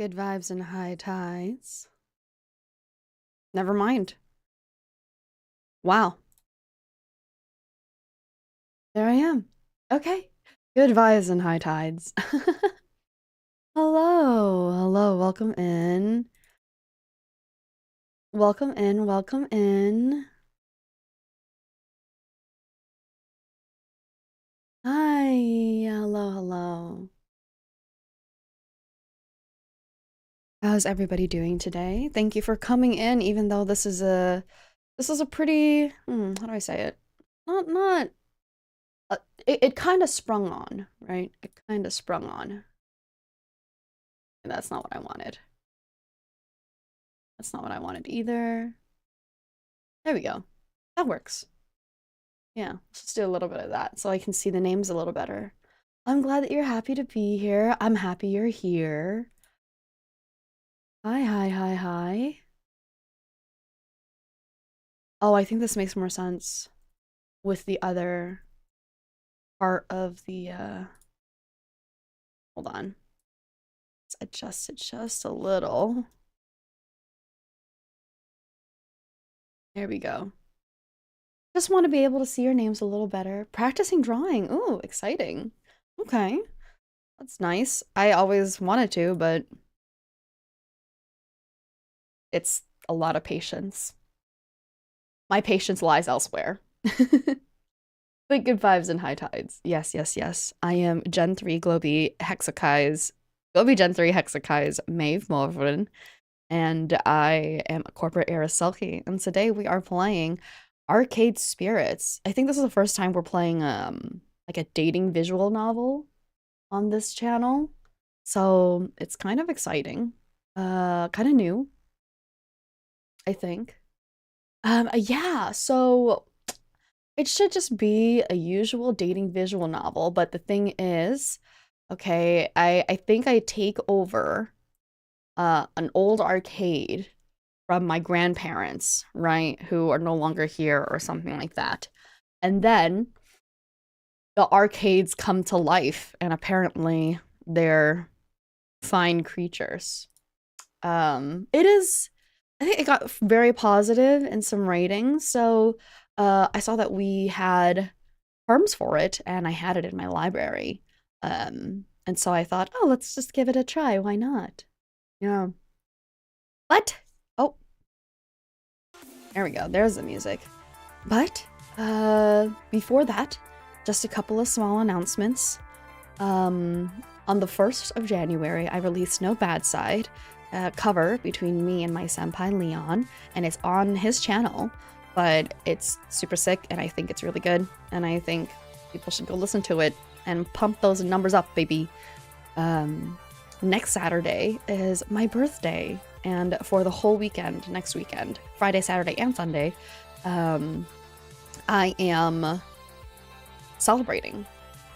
Good vibes and high tides. Never mind. Wow. There I am. Okay. Good vibes and high tides. Hello. Hello. Welcome in. Welcome in. Welcome in. Hi. Hello. Hello. How's everybody doing today? Thank you for coming in, even though this is a pretty, how do I say it? Not, it kind of sprung on, right? It kind of sprung on. And that's not what I wanted. That's not what I wanted either. There we go. That works. Yeah, let's just do a little bit of that so I can see the names a little better. I'm glad that you're happy to be here. I'm happy you're here. Hi, hi, hi, hi. Oh, I think this makes more sense with the other part of the, hold on. Let's adjust it just a little. There we go. Just want to be able to see your names a little better. Practicing drawing. Ooh, exciting. Okay. That's nice. I always wanted to, but it's a lot of patience. My patience lies elsewhere. But good vibes and high tides. Yes, yes, yes. I am Gen 3 Globie Gen 3 Hexokai's Maeve Morveren, and I am a corporate heiress Selkie. And today we are playing Arcade Spirits. I think this is the first time we're playing like a dating visual novel on this channel. So it's kind of exciting. Kind of new, I think. Yeah, so it should just be a usual dating visual novel, but the thing is, okay, I think I take over an old arcade from my grandparents, right, who are no longer here or something like that. And then the arcades come to life, and apparently they're fine creatures. It is, I think it got very positive in some ratings, so I saw that we had terms for it, and I had it in my library. And so I thought, oh, let's just give it a try. Why not? Yeah. But, oh, there we go. There's the music. But, before that, just a couple of small announcements. On the 1st of January, I released No Bad Side, cover between me and my senpai Leon, and it's on his channel, but it's super sick, and I think it's really good, and I think people should go listen to it and pump those numbers up, baby. Next Saturday is my birthday, and for the whole weekend, next weekend, Friday, Saturday, and Sunday, I am celebrating,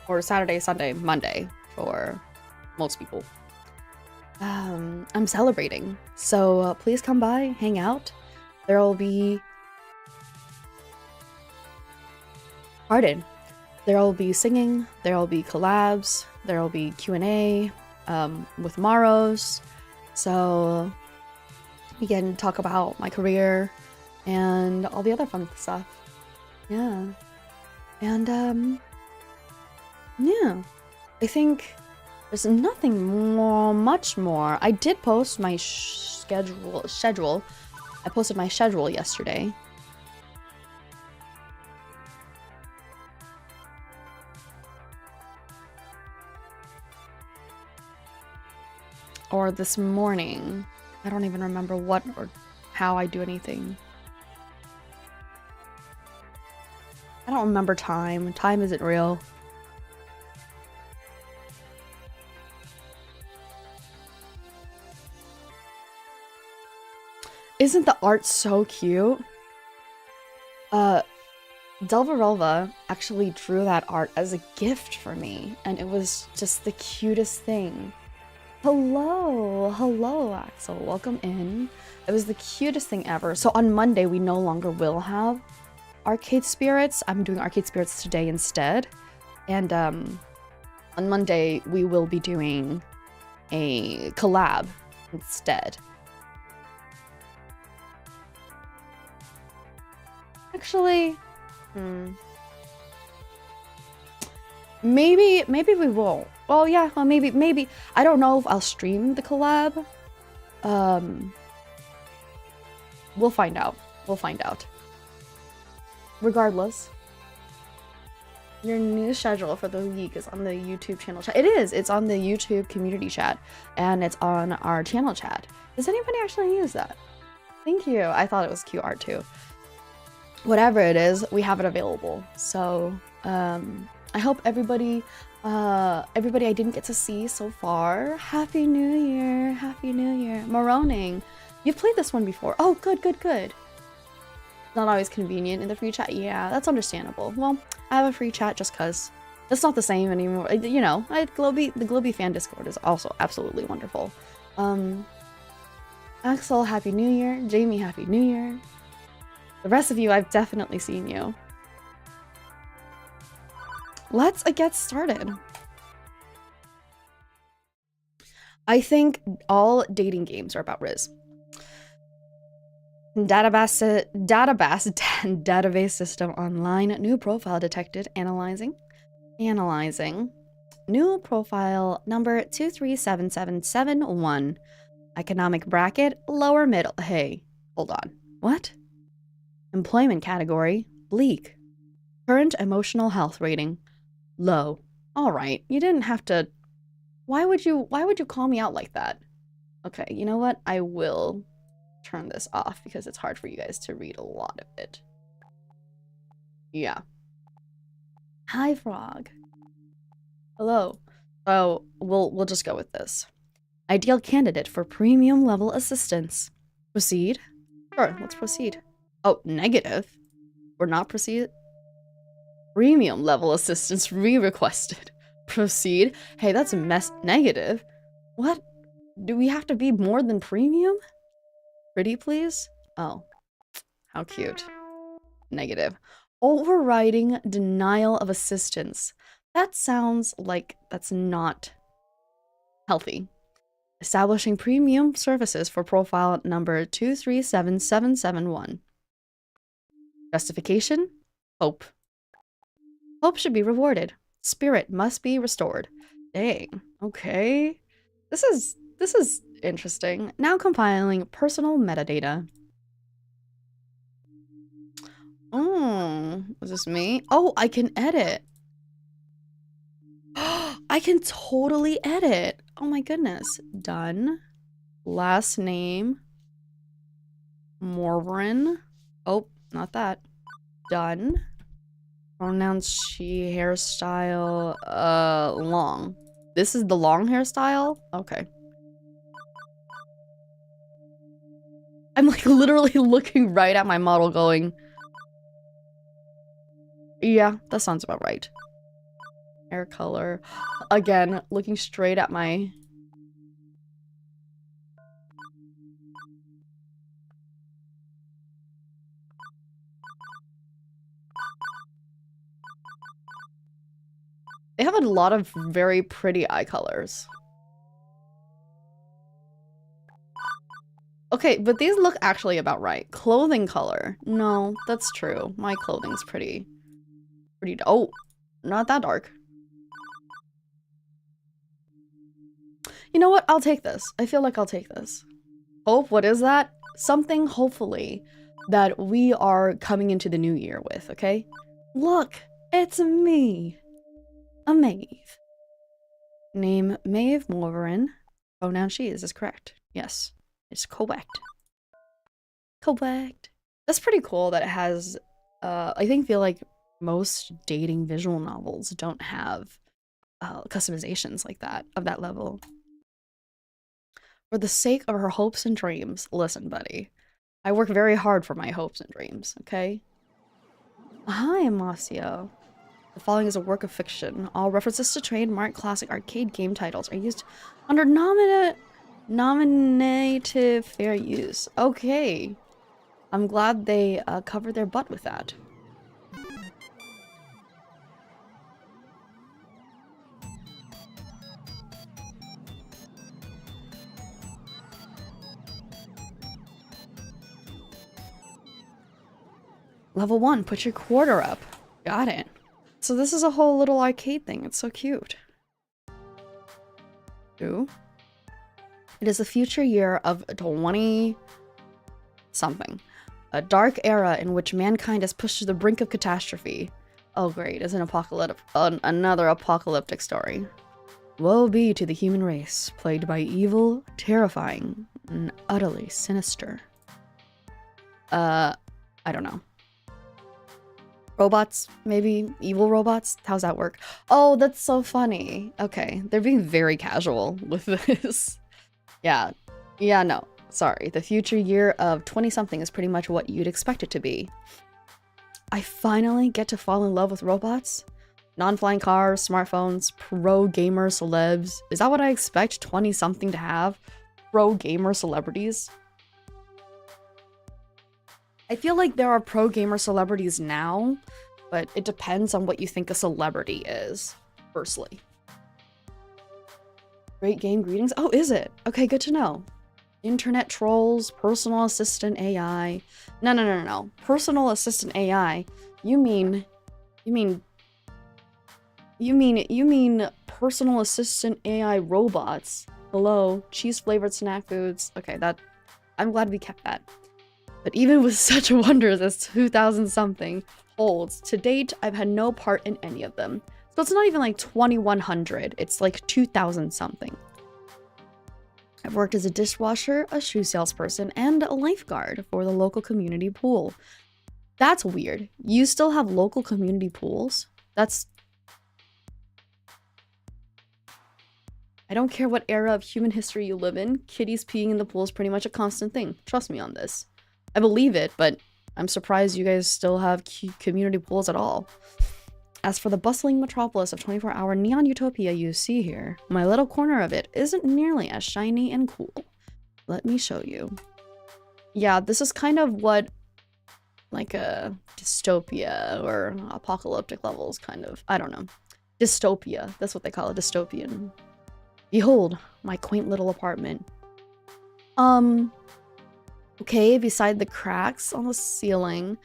or Saturday, Sunday, Monday for most people. I'm celebrating, so please come by, hang out. There'll be singing, there'll be collabs, there'll be Q&A with Maros, so we can talk about my career and all the other fun stuff. Yeah. And yeah, I think there's nothing much more. I did post my schedule. I posted my schedule yesterday. Or this morning. I don't even remember what or how I do anything. I don't remember time. Time isn't real. Isn't the art so cute? Delvarelva actually drew that art as a gift for me, and it was just the cutest thing. Hello, hello, Axel. Welcome in. It was the cutest thing ever. So on Monday, we no longer will have Arcade Spirits. I'm doing Arcade Spirits today instead. And on Monday, we will be doing a collab instead. Actually, maybe we won't. Well, yeah, well, maybe. I don't know if I'll stream the collab. We'll find out. We'll find out. Regardless, your new schedule for the league is on the YouTube channel chat. It is. It's on the YouTube community chat, and it's on our channel chat. Does anybody actually use that? Thank you. I thought it was cute art too. Whatever it is, we have it available. So, I hope everybody I didn't get to see so far. Happy New Year. Happy New Year. Moroning. You've played this one before. Oh, good, good, good. Not always convenient in the free chat. Yeah, that's understandable. Well, I have a free chat just cause. It's not the same anymore. You know, the Globie fan Discord is also absolutely wonderful. Axel, Happy New Year. Jamie, Happy New Year. The rest of you, I've definitely seen you. Let's get started. I think all dating games are about Riz. Database system online. New profile detected. Analyzing. New profile number 237771. Economic bracket. Lower middle. Hey, hold on. What? Employment category. Bleak. Current emotional health rating. Low. Alright, you didn't have to... Why would you call me out like that? Okay, you know what? I will turn this off because it's hard for you guys to read a lot of it. Yeah. Hi, Frog. Hello. Oh, we'll just go with this. Ideal candidate for premium level assistance. Proceed? Sure, let's proceed. Oh, negative? Or not proceed? Premium level assistance re-requested. Proceed? Hey, that's a mess. Negative? What? Do we have to be more than premium? Pretty, please? Oh, how cute. Negative. Overriding denial of assistance. That sounds like that's not healthy. Establishing premium services for profile number 237771. Justification? Hope. Hope should be rewarded. Spirit must be restored. Dang. Okay. This is interesting. Now compiling personal metadata. Oh, is this me? Oh, I can edit. I can totally edit. Oh my goodness. Done. Last name. Morveren. Oh, not that. Done. Pronouns she, hairstyle, long. This is the long hairstyle? Okay. I'm like literally looking right at my model going, yeah, that sounds about right. Hair color. Again, looking straight at my... They have a lot of very pretty eye colors. Okay, but these look actually about right. Clothing color. No, that's true. My clothing's pretty... Oh, not that dark. You know what? I'll take this. I feel like I'll take this. Hope, what is that? Something, hopefully, that we are coming into the new year with, okay? Look, it's me. A Maeve. Name Maeve Morveren. Pronoun she is correct. Yes, it's correct. Correct. That's pretty cool that it has, I feel like most dating visual novels don't have customizations like that, of that level. For the sake of her hopes and dreams. Listen, buddy. I work very hard for my hopes and dreams, okay? Hi, Amacio. The following is a work of fiction. All references to trademark classic arcade game titles are used under nominative fair use. Okay. I'm glad they covered their butt with that. Level 1, put your quarter up. Got it. So this is a whole little arcade thing. It's so cute. Ooh. It is the future year of 20-something. A dark era in which mankind is pushed to the brink of catastrophe. Oh great, it's another apocalyptic story. Woe be to the human race, plagued by evil, terrifying, and utterly sinister. I don't know. Robots, maybe? Evil robots? How's that work? Oh, that's so funny. Okay, they're being very casual with this. Yeah, no. Sorry, the future year of 20-something is pretty much what you'd expect it to be. I finally get to fall in love with robots? Non-flying cars, smartphones, pro gamer celebs. Is that what I expect 20-something to have? Pro gamer celebrities? I feel like there are pro gamer celebrities now, but it depends on what you think a celebrity is, firstly. Great game greetings? Oh, is it? Okay, good to know. Internet trolls, personal assistant AI. No. Personal assistant AI. You mean personal assistant AI robots. Hello, cheese flavored snack foods. Okay, I'm glad we kept that. But even with such wonders as 2000-something holds, to date, I've had no part in any of them. So it's not even like 2100, it's like 2000-something. I've worked as a dishwasher, a shoe salesperson, and a lifeguard for the local community pool. That's weird. You still have local community pools? I don't care what era of human history you live in, kitties peeing in the pool is pretty much a constant thing. Trust me on this. I believe it, but I'm surprised you guys still have community pools at all. As for the bustling metropolis of 24-hour neon utopia you see here, my little corner of it isn't nearly as shiny and cool. Let me show you. Yeah, this is kind of what like a dystopia or apocalyptic levels kind of, I don't know. Dystopia, that's what they call it, dystopian. Behold, my quaint little apartment. Okay, beside the cracks on the ceiling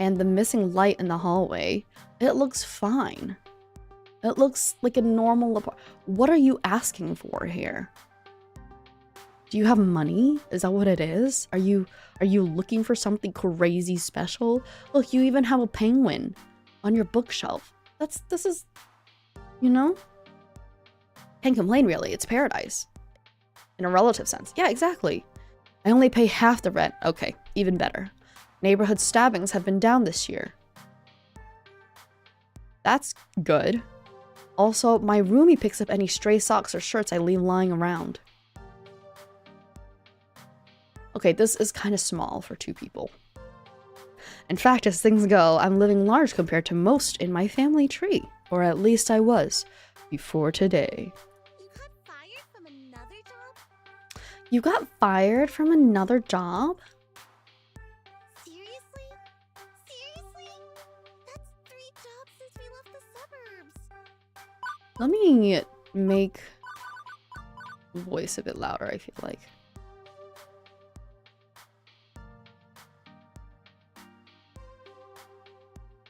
and the missing light in the hallway, it looks fine. It looks like a normal apartment. What are you asking for here? Do you have money? Is that what it is? Are you looking for something crazy special? Look, you even have a penguin on your bookshelf. This is, you know? Can't complain really, it's paradise. In a relative sense. Yeah, exactly. I only pay half the rent. Okay, even better. Neighborhood stabbings have been down this year. That's good. Also, my roomie picks up any stray socks or shirts I leave lying around. Okay, this is kind of small for 2 people. In fact, as things go, I'm living large compared to most in my family tree. Or at least I was, before today. You got fired from another job? Seriously? That's 3 jobs since we left the suburbs. Let me make the voice a bit louder, I feel like.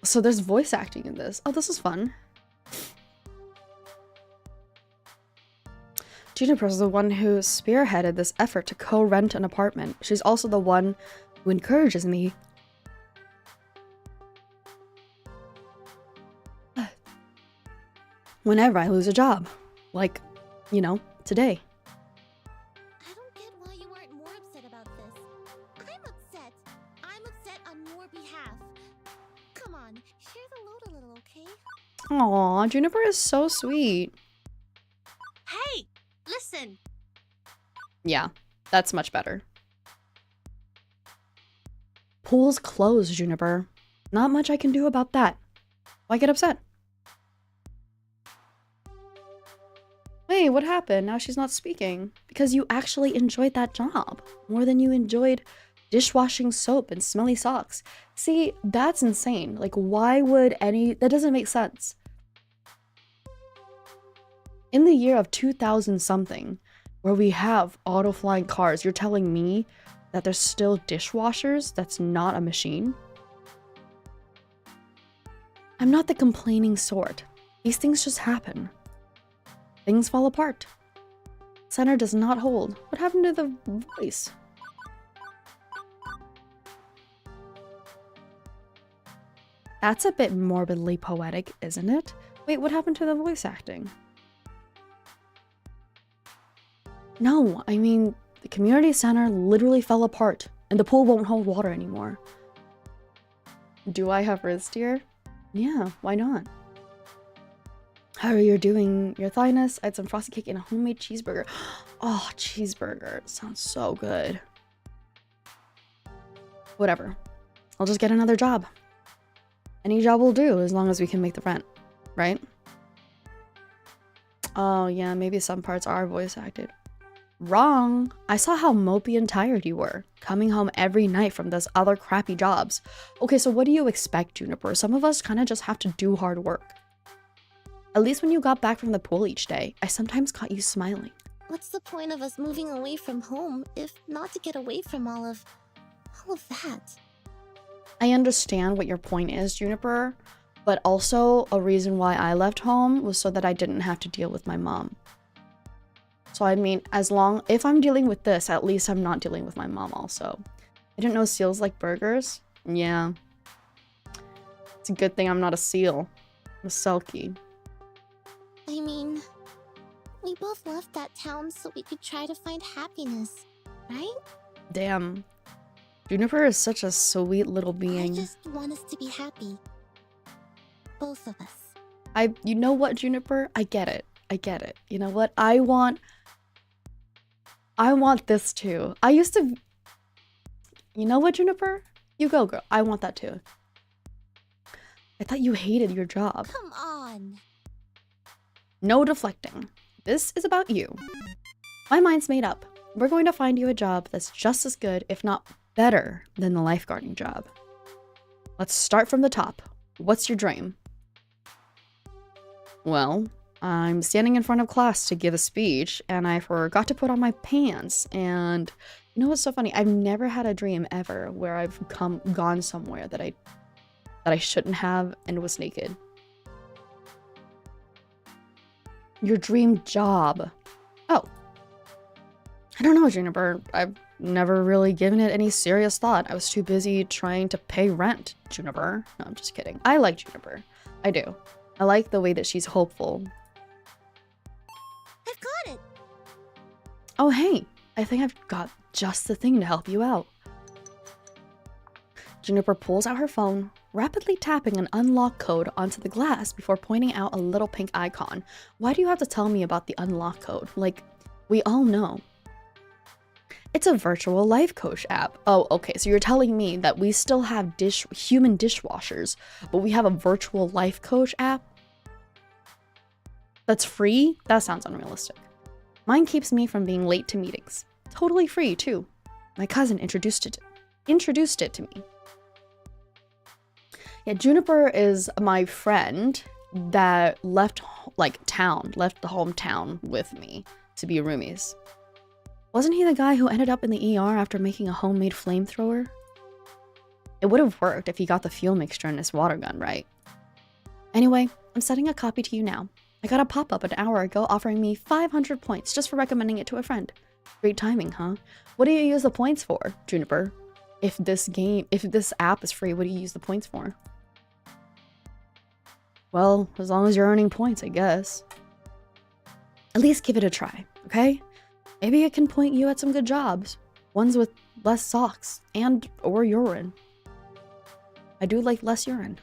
So there's voice acting in this. Oh, this is fun. Juniper is the one who spearheaded this effort to co-rent an apartment. She's also the one who encourages me whenever I lose a job. Like, you know, today. I don't get why you aren't more upset about this. I'm upset. I'm upset on your behalf. Come on, share the load a little, okay? Aw, Juniper is so sweet. Hey! Listen! Yeah, that's much better. Pool's closed, Juniper. Not much I can do about that. Why get upset? Hey, what happened? Now she's not speaking. Because you actually enjoyed that job. More than you enjoyed dishwashing soap and smelly socks. See, that's insane. Like, why would that doesn't make sense. In the year of 2000-something, where we have auto-flying cars, you're telling me that there's still dishwashers? That's not a machine? I'm not the complaining sort. These things just happen. Things fall apart. Center does not hold. What happened to the voice? That's a bit morbidly poetic, isn't it? Wait, what happened to the voice acting? No, I mean, the community center literally fell apart, and the pool won't hold water anymore. Do I have wrist here? Yeah, why not? How are you doing? Your thymus? I had some frosted cake and a homemade cheeseburger. Oh, cheeseburger. Sounds so good. Whatever. I'll just get another job. Any job will do, as long as we can make the rent, right? Oh, yeah, maybe some parts are voice acted. Wrong! I saw how mopey and tired you were, coming home every night from those other crappy jobs. Okay, so what do you expect, Juniper? Some of us kind of just have to do hard work. At least when you got back from the pool each day, I sometimes caught you smiling. What's the point of us moving away from home if not to get away from all of that? I understand what your point is, Juniper, but also a reason why I left home was so that I didn't have to deal with my mom. So I mean, if I'm dealing with this, at least I'm not dealing with my mom also. I didn't know seals like burgers. Yeah. It's a good thing I'm not a seal. I'm a Selkie. I mean, we both left that town so we could try to find happiness, right? Damn. Juniper is such a sweet little being. I just want us to be happy. Both of us. You know what, Juniper? I get it. I get it. You know what? I want this too. I used to... You know what, Juniper? You go, girl. I want that too. I thought you hated your job. Come on. No deflecting. This is about you. My mind's made up. We're going to find you a job that's just as good, if not better, than the lifeguarding job. Let's start from the top. What's your dream? Well, I'm standing in front of class to give a speech, and I forgot to put on my pants, and you know what's so funny? I've never had a dream ever where I've gone somewhere that I shouldn't have and was naked. Your dream job. Oh. I don't know, Juniper. I've never really given it any serious thought. I was too busy trying to pay rent, Juniper. No, I'm just kidding. I like Juniper. I do. I like the way that she's hopeful. I've got it! Oh, hey. I think I've got just the thing to help you out. Juniper pulls out her phone, rapidly tapping an unlock code onto the glass before pointing out a little pink icon. Why do you have to tell me about the unlock code? Like, we all know. It's a virtual life coach app. Oh, okay, so you're telling me that we still have human dishwashers, but we have a virtual life coach app? That's free? That sounds unrealistic. Mine keeps me from being late to meetings. Totally free, too. My cousin introduced it to me. Yeah, Juniper is my friend that left the hometown with me to be roomies. Wasn't he the guy who ended up in the ER after making a homemade flamethrower? It would have worked if he got the fuel mixture in his water gun, right? Anyway, I'm sending a copy to you now. I got a pop-up an hour ago offering me 500 points just for recommending it to a friend. Great timing, huh? What do you use the points for, Juniper? If this app is free, what do you use the points for? Well, as long as you're earning points, I guess. At least give it a try, okay? Maybe it can point you at some good jobs. Ones with less socks or urine. I do like less urine.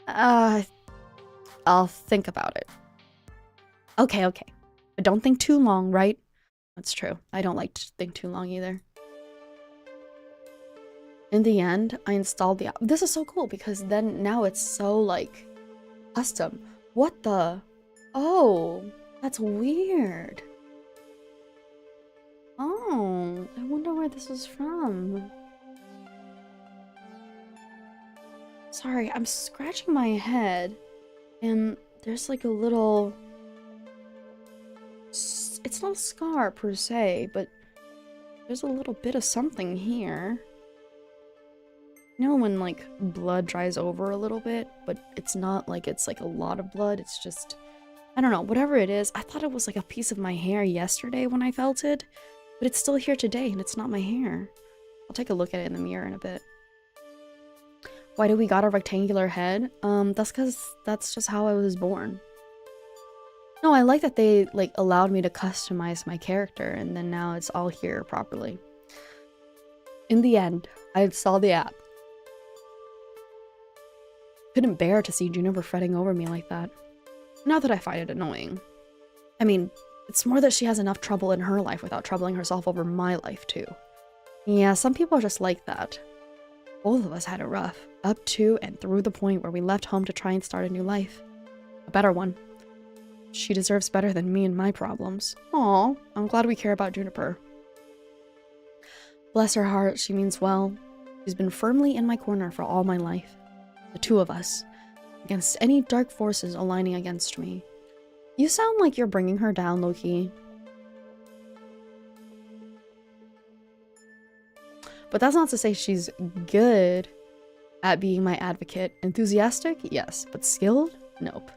I'll think about it. Okay. But don't think too long, right? That's true. I don't like to think too long either. In the end, I installed the app. This is so cool because then now it's so like custom. What the? Oh, that's weird. Oh, I wonder where this is from. Sorry, I'm scratching my head and there's like a little... It's not a scar per se, but there's a little bit of something here. You know when like blood dries over a little bit, but it's not like it's like a lot of blood, it's just, I don't know, whatever it is. I thought it was like a piece of my hair yesterday when I felt it, but it's still here today and it's not my hair. I'll take a look at it in the mirror in a bit. Why do we got a rectangular head? That's because that's just how I was born. No, I like that they like allowed me to customize my character and then now it's all here properly. In the end, I installed the app. Couldn't bear to see Juniper fretting over me like that. Not that I find it annoying. I mean, it's more that she has enough trouble in her life without troubling herself over my life too. Yeah, some people are just like that. Both of us had it rough, up to and through the point where we left home to try and start a new life. A better one. She deserves better than me and my problems. Aw, I'm glad we care about Juniper. Bless her heart, she means well. She's been firmly in my corner for all my life. The two of us, against any dark forces aligning against me. You sound like you're bringing her down, Loki. But that's not to say she's good at being my advocate. Enthusiastic? Yes. But skilled? Nope.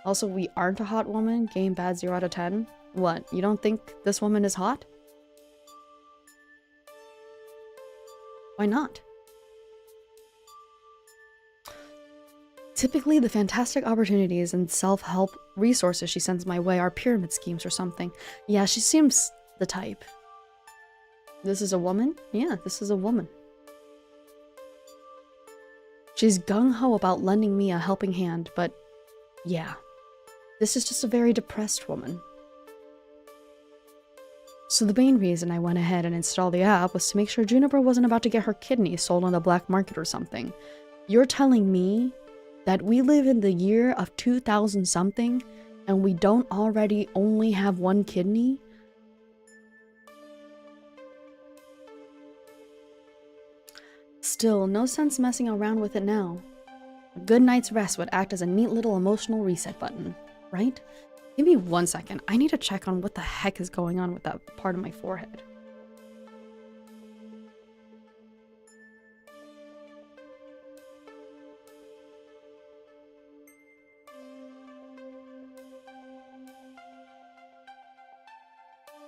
Also, we aren't a hot woman. Game bad 0 out of 10. What? You don't think this woman is hot? Why not? Typically, the fantastic opportunities and self-help resources she sends my way are pyramid schemes or something. Yeah, she seems the type. This is a woman? Yeah, this is a woman. She's gung-ho about lending me a helping hand, but yeah, this is just a very depressed woman. So the main reason I went ahead and installed the app was to make sure Juniper wasn't about to get her kidney sold on the black market or something. You're telling me that we live in the year of 2000 something and we don't already only have one kidney? Still, no sense messing around with it now. A good night's rest would act as a neat little emotional reset button, right? Give me 1 second. I need to check on what the heck is going on with that part of my forehead.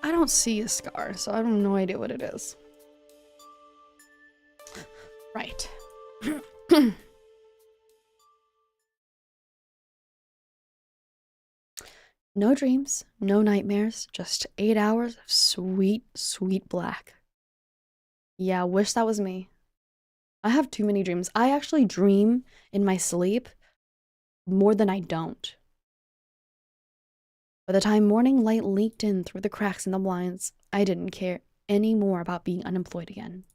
I don't see a scar, so I have no idea what it is. Right. No dreams, no nightmares, just 8 hours of sweet, sweet black. Yeah, wish that was me. I have too many dreams. I actually dream in my sleep more than I don't. By the time morning light leaked in through the cracks in the blinds, I didn't care any more about being unemployed again.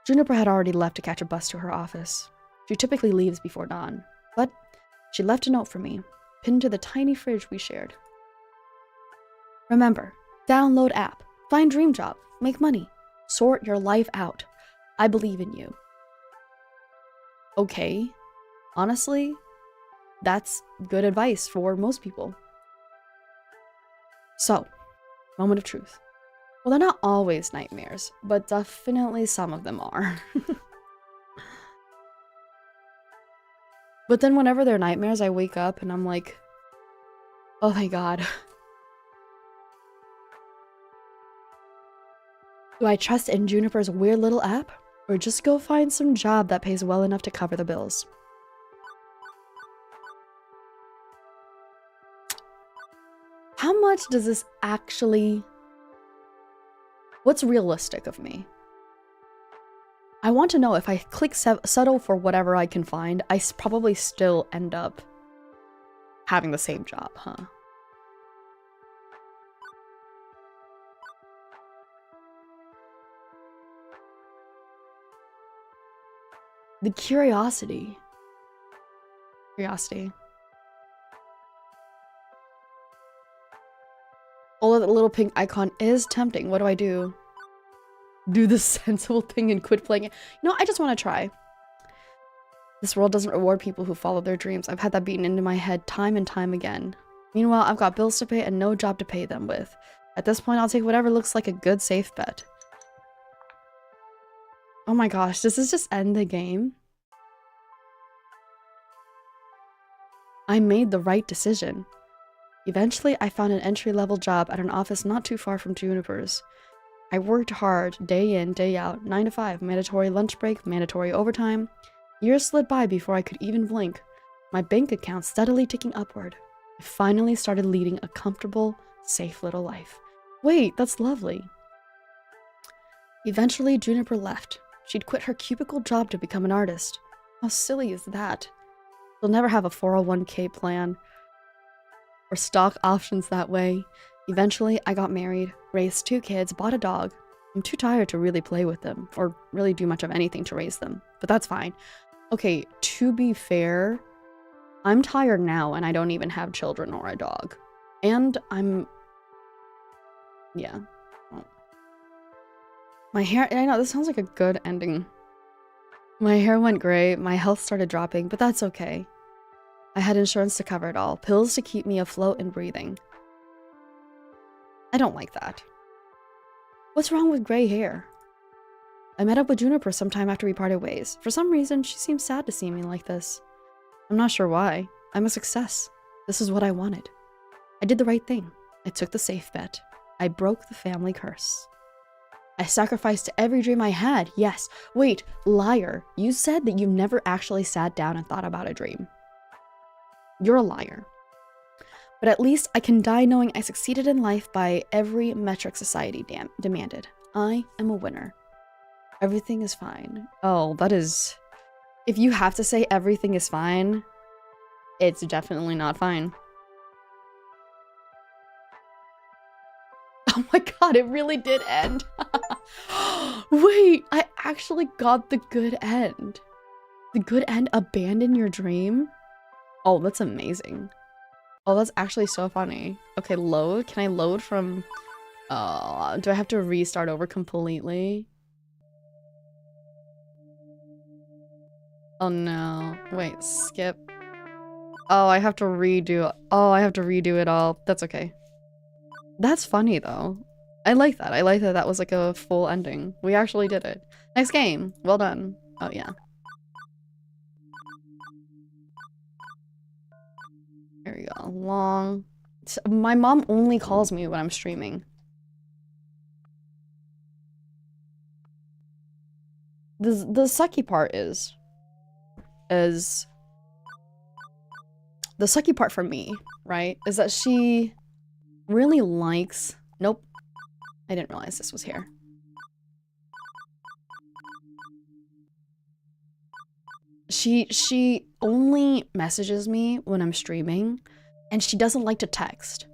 Juniper had already left to catch a bus to her office. She typically leaves before dawn, but she left a note for me, pinned to the tiny fridge we shared. Remember, download app, find dream job, make money, sort your life out. I believe in you. Okay, honestly, that's good advice for most people. So, moment of truth. Well, they're not always nightmares, but definitely some of them are. But then whenever they're nightmares, I wake up and I'm like, oh my god. Do I trust in Juniper's weird little app? Or just go find some job that pays well enough to cover the bills? How much does this actually... What's realistic of me? I want to know if I click settle for whatever I can find, I probably still end up having the same job, huh? The curiosity. Oh, that little pink icon is tempting. What do I do? Do the sensible thing and quit playing it. You know, I just want to try. This world doesn't reward people who follow their dreams. I've had that beaten into my head time and time again. Meanwhile, I've got bills to pay and no job to pay them with. At this point, I'll take whatever looks like a good, safe bet. Oh my gosh, does this just end the game? I made the right decision. Eventually, I found an entry-level job at an office not too far from Juniper's. I worked hard, day in, day out, 9 to 5, mandatory lunch break, mandatory overtime. Years slid by before I could even blink, my bank account steadily ticking upward. I finally started leading a comfortable, safe little life. Wait, that's lovely. Eventually, Juniper left. She'd quit her cubicle job to become an artist. How silly is that? She'll never have a 401k plan or stock options that way. Eventually, I got married, raised 2 kids, bought a dog. I'm too tired to really play with them, or really do much of anything to raise them, but that's fine. Okay, to be fair, I'm tired now and I don't even have children or a dog. And yeah. Well, my hair, I know, this sounds like a good ending. My hair went gray, my health started dropping, but that's okay. I had insurance to cover it all, pills to keep me afloat and breathing. I don't like that. What's wrong with gray hair? I met up with Juniper sometime after we parted ways. For some reason, she seemed sad to see me like this. I'm not sure why. I'm a success. This is what I wanted. I did the right thing. I took the safe bet. I broke the family curse. I sacrificed every dream I had. Yes. Wait, liar. You said that you never actually sat down and thought about a dream. You're a liar. But at least I can die knowing I succeeded in life by every metric society demanded. I am a winner. Everything is fine. Oh, that is... If you have to say everything is fine, it's definitely not fine. Oh my god, it really did end. Wait, I actually got the good end. The good end, abandon your dream? Oh, that's amazing. Oh, that's actually so funny. Okay, load. Can I load from... do I have to restart over completely? Oh no. Wait, skip. Oh, I have to redo... Oh, I have to redo it all. That's okay. That's funny, though. I like that. I like that that was like a full ending. We actually did it. Next game. Well done. Oh, yeah. There we go. Long. My mom only calls me when I'm streaming. The sucky part is the sucky part for me, right, is that she really likes... Nope. I didn't realize this was here. She only messages me when I'm streaming, and she doesn't like to text.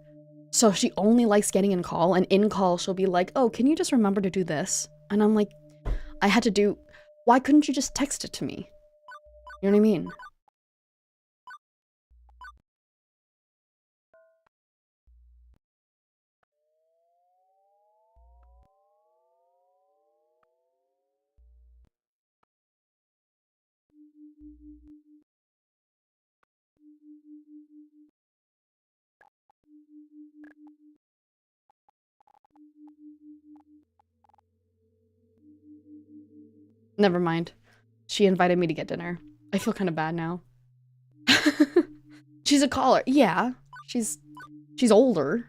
So she only likes getting in call, and in call she'll be like, oh, can you just remember to do this? And I'm like, I had to do... Why couldn't you just text it to me? You know what I mean? Never mind. She invited me to get dinner. I feel kind of bad now. She's a caller. Yeah. She's older,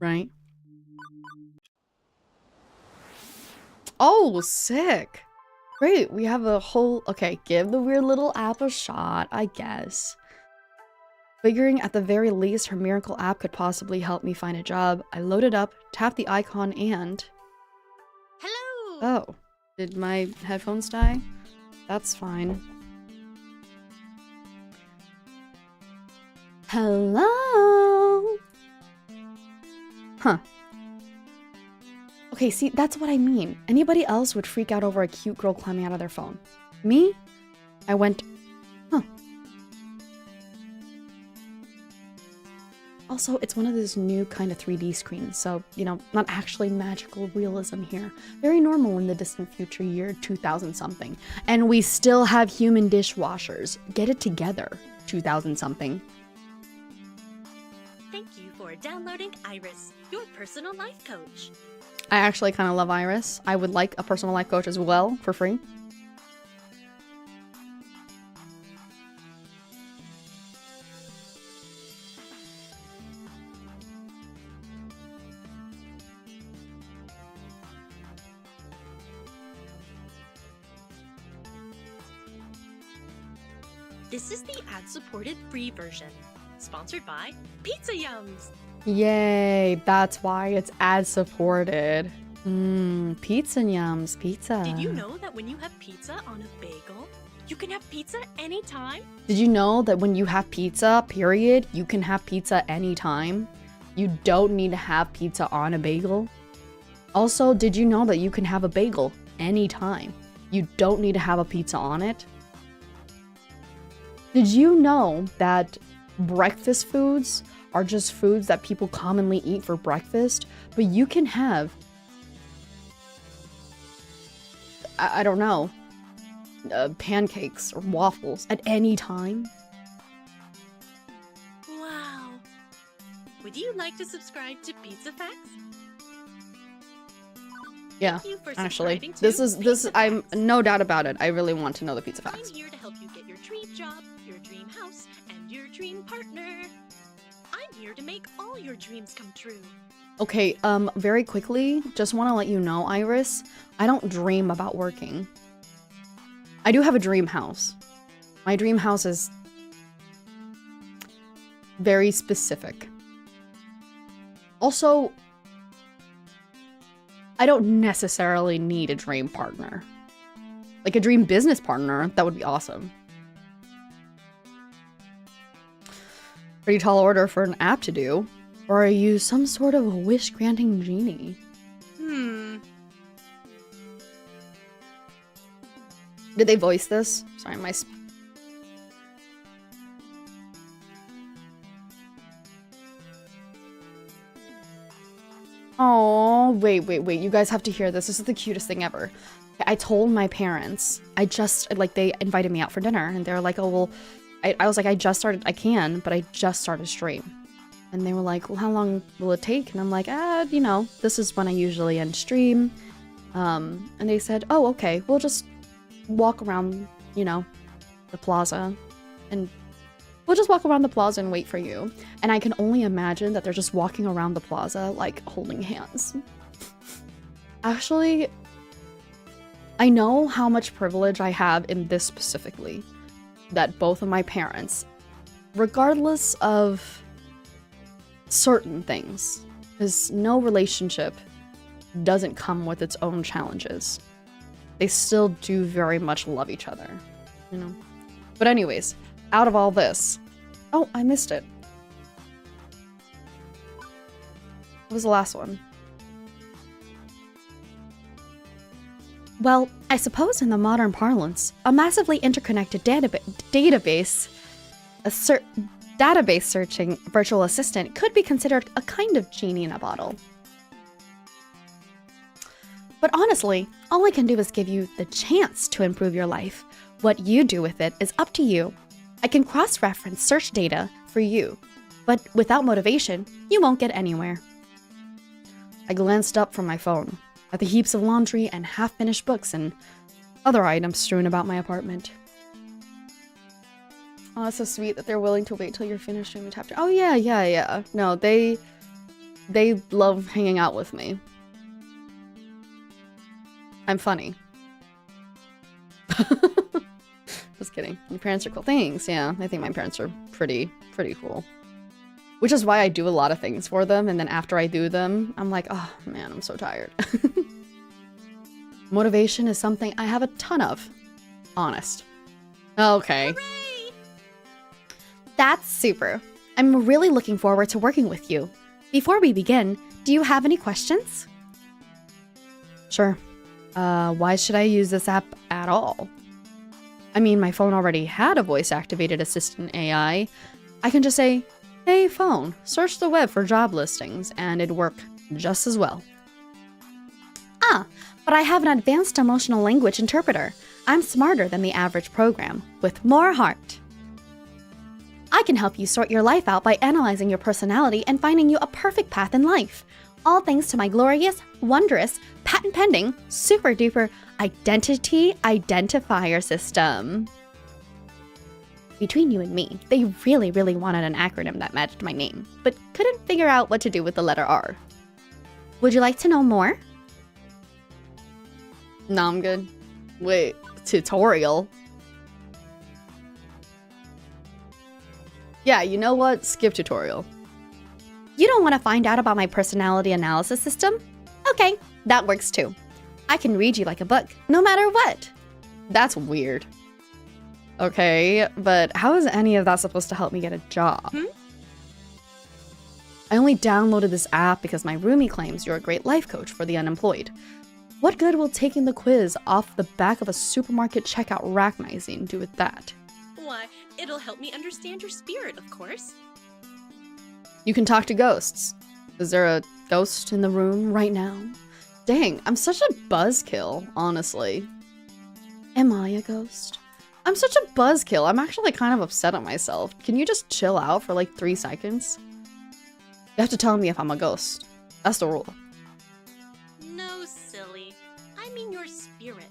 right? Oh, sick. Great. We have a whole... Okay, give the weird little app a shot, I guess. Figuring at the very least her miracle app could possibly help me find a job, I loaded up, tapped the icon, and... Hello! Oh. Did my headphones die? That's fine. Hello? Huh. Okay, see, that's what I mean. Anybody else would freak out over a cute girl climbing out of their phone. Me? I went, huh. Also, it's one of those new kind of 3D screens, so, you know, not actually magical realism here. Very normal in the distant future year 2000-something. And we still have human dishwashers. Get it together, 2000-something. Thank you for downloading Iris, your personal life coach. I actually kind of love Iris. I would like a personal life coach as well for free. This is the ad-supported free version, sponsored by Pizza Yums. Yay, that's why it's ad-supported. Pizza Yums, pizza. Did you know that when you have pizza on a bagel, you can have pizza anytime? Did you know that when you have pizza, period, you can have pizza anytime? You don't need to have pizza on a bagel. Also, did you know that you can have a bagel anytime? You don't need to have a pizza on it. Did you know that breakfast foods are just foods that people commonly eat for breakfast? But you can have, I don't know, pancakes or waffles at any time? Wow. Would you like to subscribe to Pizza Facts? Yeah, Thank you for actually, subscribing to this is Pizza I'm Facts. no doubt about it. I really want to know the pizza facts. I'm here to help you get your dream job, your dream house, and your dream partner. I'm here to make all your dreams come true. Okay, very quickly, just want to let you know, Iris, I don't dream about working. I do have a dream house. My dream house is very specific. Also, I don't necessarily need a dream partner. Like a dream business partner, that would be awesome. Pretty tall order for an app to do. Or are you some sort of a wish-granting genie? Did they voice this? Sorry, my... Oh, wait. You guys have to hear this. This is the cutest thing ever. I told my parents, they invited me out for dinner, and they're like, oh, well, I was like, I just started stream. And they were like, well, how long will it take? And I'm like, you know, this is when I usually end stream. And they said, oh, okay, we'll just walk around, you know, the plaza. And we'll just walk around the plaza and wait for you. And I can only imagine that they're just walking around the plaza, like, holding hands. Actually, I know how much privilege I have in this specifically. That both of my parents, regardless of certain things, because no relationship doesn't come with its own challenges. They still do very much love each other, you know? But anyways, out of all this... Oh, I missed it. What was the last one? Well, I suppose in the modern parlance, a massively interconnected database searching virtual assistant could be considered a kind of genie in a bottle. But honestly, all I can do is give you the chance to improve your life. What you do with it is up to you. I can cross-reference search data for you, but without motivation, you won't get anywhere. I glanced up from my phone at the heaps of laundry and half-finished books and other items strewn about my apartment. Oh, that's so sweet that they're willing to wait till you're finished doing the chapter. Oh, yeah. No, they love hanging out with me. I'm funny. Just kidding. Your parents are cool. Thanks, yeah. I think my parents are pretty cool. Which is why I do a lot of things for them, and then after I do them, I'm like, oh man, I'm so tired. Motivation is something I have a ton of. Honest. Okay. Hooray! That's super. I'm really looking forward to working with you. Before we begin, do you have any questions? Sure. Why should I use this app at all? I mean, my phone already had a voice-activated assistant AI. I can just say, hey phone, search the web for job listings, and it'd work just as well. Ah, but I have an advanced emotional language interpreter. I'm smarter than the average program, with more heart. I can help you sort your life out by analyzing your personality and finding you a perfect path in life. All thanks to my glorious, wondrous, patent-pending, super-duper identity identifier system. Between you and me, they really, really wanted an acronym that matched my name, but couldn't figure out what to do with the letter R. Would you like to know more? No, I'm good. Wait, tutorial? Yeah, you know what? Skip tutorial. You don't want to find out about my personality analysis system? Okay, that works too. I can read you like a book, no matter what. That's weird. Okay, but how is any of that supposed to help me get a job? I only downloaded this app because my roomie claims you're a great life coach for the unemployed. What good will taking the quiz off the back of a supermarket checkout rack magazine do with that? Why, it'll help me understand your spirit, of course. You can talk to ghosts. Is there a ghost in the room right now? Dang, I'm such a buzzkill, honestly. Am I a ghost? I'm such a buzzkill. I'm actually kind of upset at myself. Can you just chill out for like 3 seconds? You have to tell me if I'm a ghost. That's the rule. No, silly. I mean your spirit.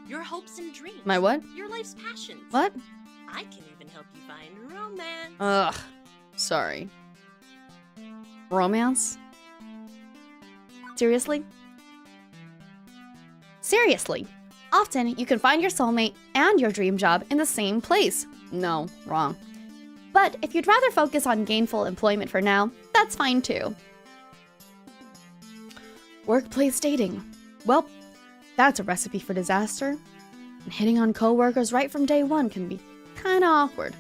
Your hopes and dreams. My what? Your life's passions. What? I can even help you find romance. Ugh. Sorry. Romance? Seriously? Seriously. Often, you can find your soulmate and your dream job in the same place. No, wrong. But if you'd rather focus on gainful employment for now, that's fine too. Workplace dating. Well, that's a recipe for disaster. And hitting on coworkers right from day one can be kinda awkward.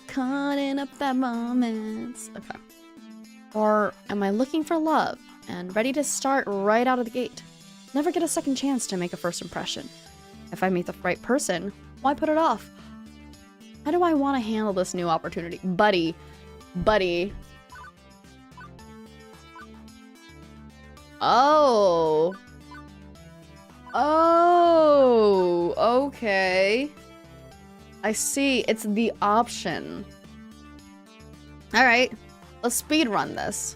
Cutting up that moments. Okay. Or am I looking for love and ready to start right out of the gate? Never get a second chance to make a first impression. If I meet the right person, why put it off? How do I want to handle this new opportunity? Buddy. Oh, okay. I see. It's the option. All right, let's speed run this.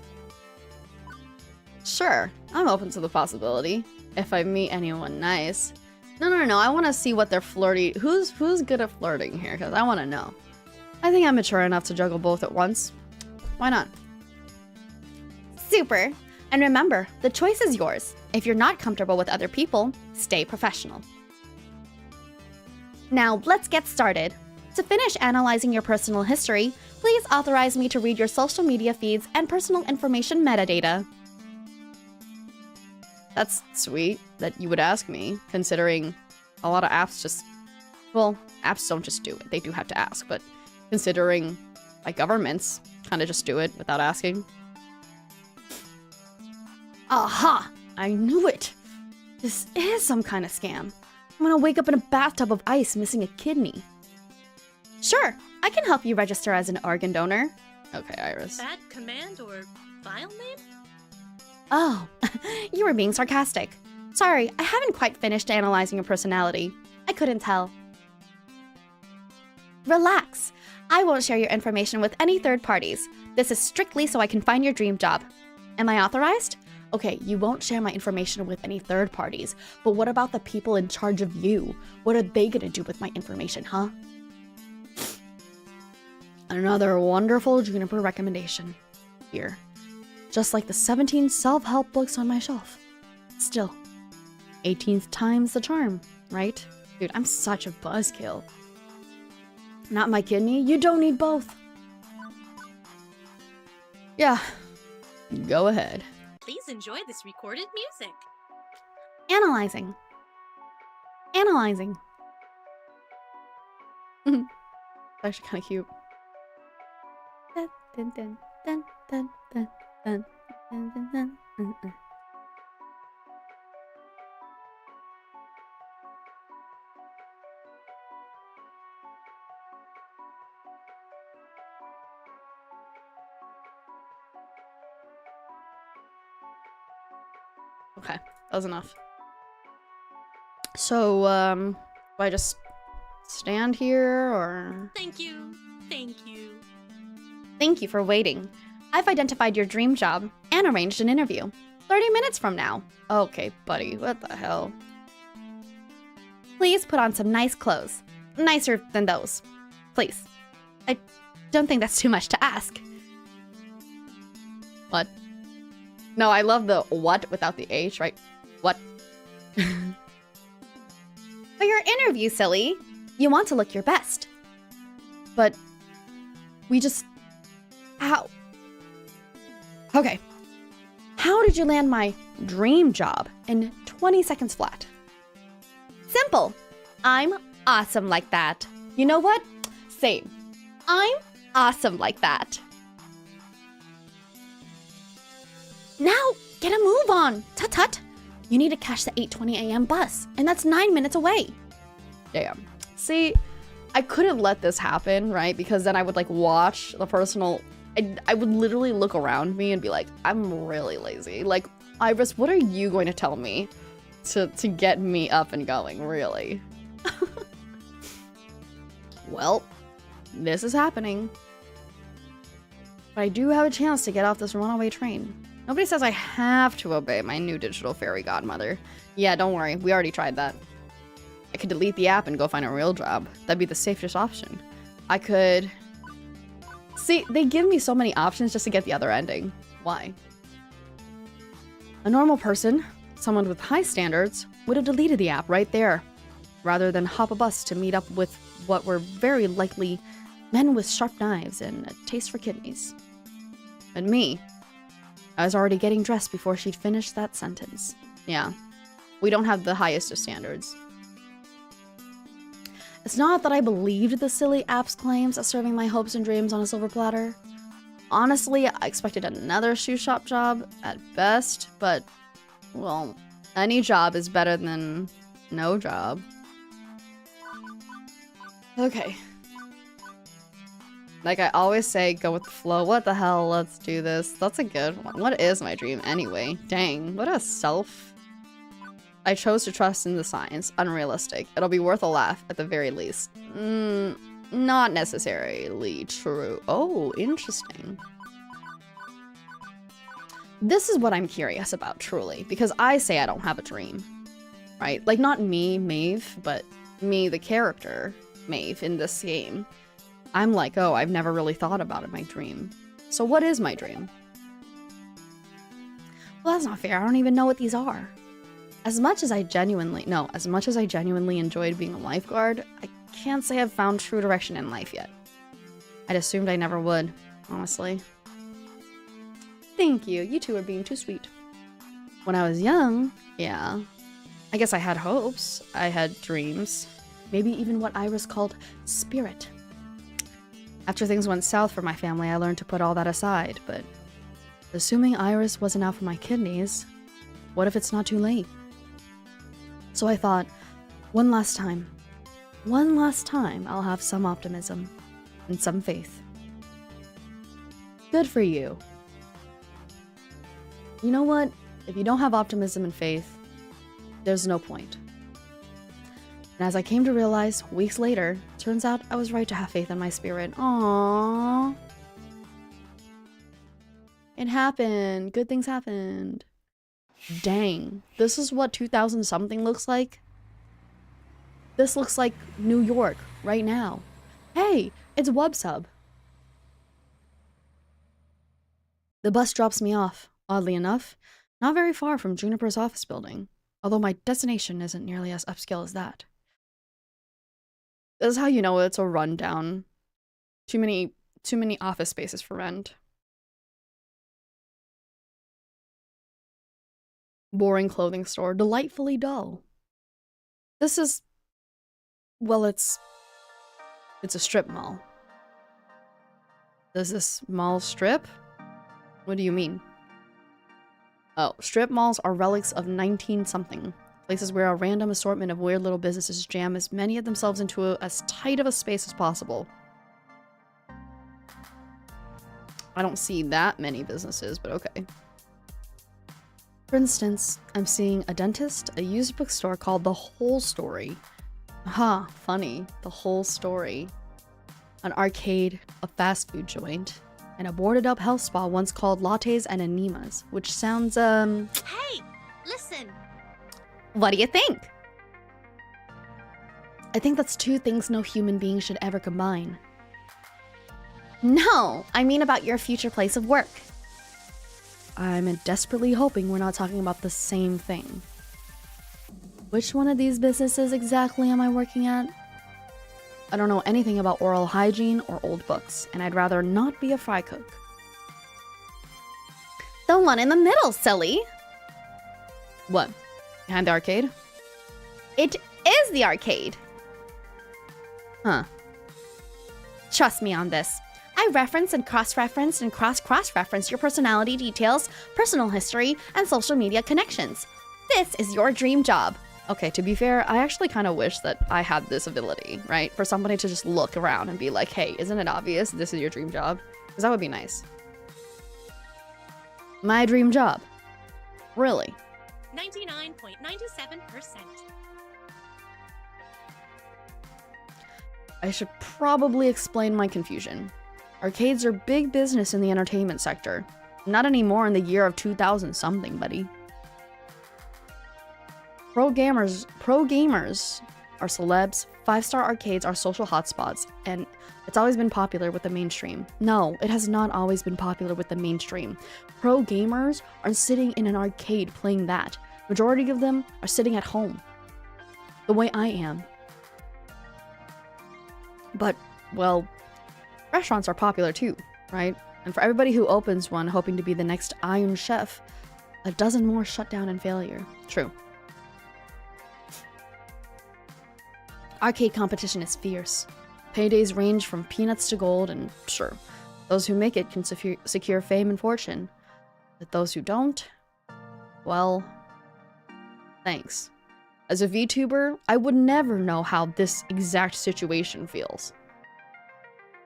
Sure, I'm open to the possibility. If I meet anyone nice. No. I want to see what they're flirty. Who's good at flirting here? Because I want to know. I think I'm mature enough to juggle both at once. Why not? Super. And remember, the choice is yours. If you're not comfortable with other people, stay professional. Now, let's get started. To finish analyzing your personal history, please authorize me to read your social media feeds and personal information metadata. That's sweet that you would ask me, considering a lot of apps just... Well, apps don't just do it. They do have to ask, but considering, like, governments kind of just do it without asking. Aha! I knew it! This is some kind of scam. I'm gonna wake up in a bathtub of ice missing a kidney. Sure, I can help you register as an organ donor. Okay, Iris. That command or file name? Oh, you were being sarcastic. Sorry, I haven't quite finished analyzing your personality. I couldn't tell. Relax. I won't share your information with any third parties. This is strictly so I can find your dream job. Am I authorized? Okay, you won't share my information with any third parties, but what about the people in charge of you? What are they gonna do with my information, huh? Another wonderful Juniper recommendation. Here. Just like the 17 self-help books on my shelf. Still, 18th time's the charm, right? Dude, I'm such a buzzkill. Not my kidney, you don't need both. Yeah, go ahead. Please enjoy this recorded music. Analyzing. Actually kind of cute. Dun, dun, dun, dun, dun, dun, dun, dun, dun, dun, dun, dun. Okay, that was enough. So, do I just stand here or... Thank you. Thank you. Thank you for waiting. I've identified your dream job and arranged an interview. 30 minutes from now. Okay, buddy, what the hell? Please put on some nice clothes. Nicer than those. Please. I don't think that's too much to ask. What? No, I love the what without the H, right? What? For your interview, silly. You want to look your best. But we just... How? Okay. How did you land my dream job in 20 seconds flat? Simple. I'm awesome like that. You know what? Same. I'm awesome like that. Now, get a move on. Tut-tut. You need to catch the 8:20 a.m. bus, and that's 9 minutes away. Damn. See, I couldn't let this happen, right? Because then I would, like, watch the personal... I would literally look around me and be like, I'm really lazy. Like, Iris, what are you going to tell me to get me up and going, really? Well, this is happening. But I do have a chance to get off this runaway train. Nobody says I have to obey my new digital fairy godmother. Yeah, don't worry. We already tried that. I could delete the app and go find a real job. That'd be the safest option. I could... See, they give me so many options just to get the other ending. Why? A normal person, someone with high standards, would have deleted the app right there, rather than hop a bus to meet up with what were very likely men with sharp knives and a taste for kidneys. And me, I was already getting dressed before she'd finished that sentence. Yeah, we don't have the highest of standards. It's not that I believed the silly app's claims of serving my hopes and dreams on a silver platter. Honestly, I expected another shoe shop job at best, but, well, any job is better than no job. Okay. Like I always say, go with the flow. What the hell? Let's do this. That's a good one. What is my dream anyway? Dang, what a self... I chose to trust in the science. Unrealistic. It'll be worth a laugh, at the very least. Not necessarily true. Oh, interesting. This is what I'm curious about, truly, because I say I don't have a dream, right? Like, not me, Maeve, but me, the character, Maeve, in this game. I'm like, oh, I've never really thought about it, my dream. So what is my dream? Well, that's not fair. I don't even know what these are. As much as I genuinely enjoyed being a lifeguard, I can't say I've found true direction in life yet. I'd assumed I never would, honestly. Thank you. You two are being too sweet. When I was young, yeah, I guess I had hopes. I had dreams. Maybe even what Iris called spirit. After things went south for my family, I learned to put all that aside, but assuming Iris wasn't out for my kidneys, what if it's not too late? So I thought, one last time, I'll have some optimism and some faith. Good for you. You know what? If you don't have optimism and faith, there's no point. And as I came to realize weeks later, turns out I was right to have faith in my spirit. Aww. It happened. Good things happened. Dang, this is what 2000 something looks like? This looks like New York right now. Hey, it's Wubsub. The bus drops me off, oddly enough, not very far from Juniper's office building, although my destination isn't nearly as upscale as that. This is how you know it's a rundown. Too many office spaces for rent. Boring clothing store, delightfully dull. This is... well, it's a strip mall. Does this mall strip? What do you mean? Oh, strip malls are relics of 19-something. Places where a random assortment of weird little businesses jam as many of themselves into as tight of a space as possible. I don't see that many businesses, but okay. For instance, I'm seeing a dentist, a used bookstore called The Whole Story, Huh, funny. The whole story. An arcade, a fast food joint, and a boarded up health spa once called Lattes and Enemas, which sounds, Hey, listen. What do you think? I think that's two things no human being should ever combine. No, I mean about your future place of work. I'm desperately hoping we're not talking about the same thing. Which one of these businesses exactly am I working at? I don't know anything about oral hygiene or old books, and I'd rather not be a fry cook. The one in the middle, silly! What? Behind the arcade? It is the arcade! Huh. Trust me on this. I reference and cross-reference and cross-cross-reference your personality details, personal history, and social media connections. This is your dream job. Okay, to be fair, I actually kind of wish that I had this ability, right? For somebody to just look around and be like, hey, isn't it obvious this is your dream job? Because that would be nice. My dream job. Really? 99.97%. I should probably explain my confusion. Arcades are big business in the entertainment sector. Not anymore in the year of 2000 something, buddy. Pro gamers are celebs, 5-star arcades are social hotspots, and it's always been popular with the mainstream. No, it has not always been popular with the mainstream. Pro gamers are sitting in an arcade playing that. Majority of them are sitting at home. The way I am. But, well, restaurants are popular too, right? And for everybody who opens one hoping to be the next Iron Chef, a dozen more shut down in failure. True. Arcade competition is fierce. Paydays range from peanuts to gold, and sure, those who make it can secure fame and fortune. But those who don't, well, thanks. As a VTuber, I would never know how this exact situation feels.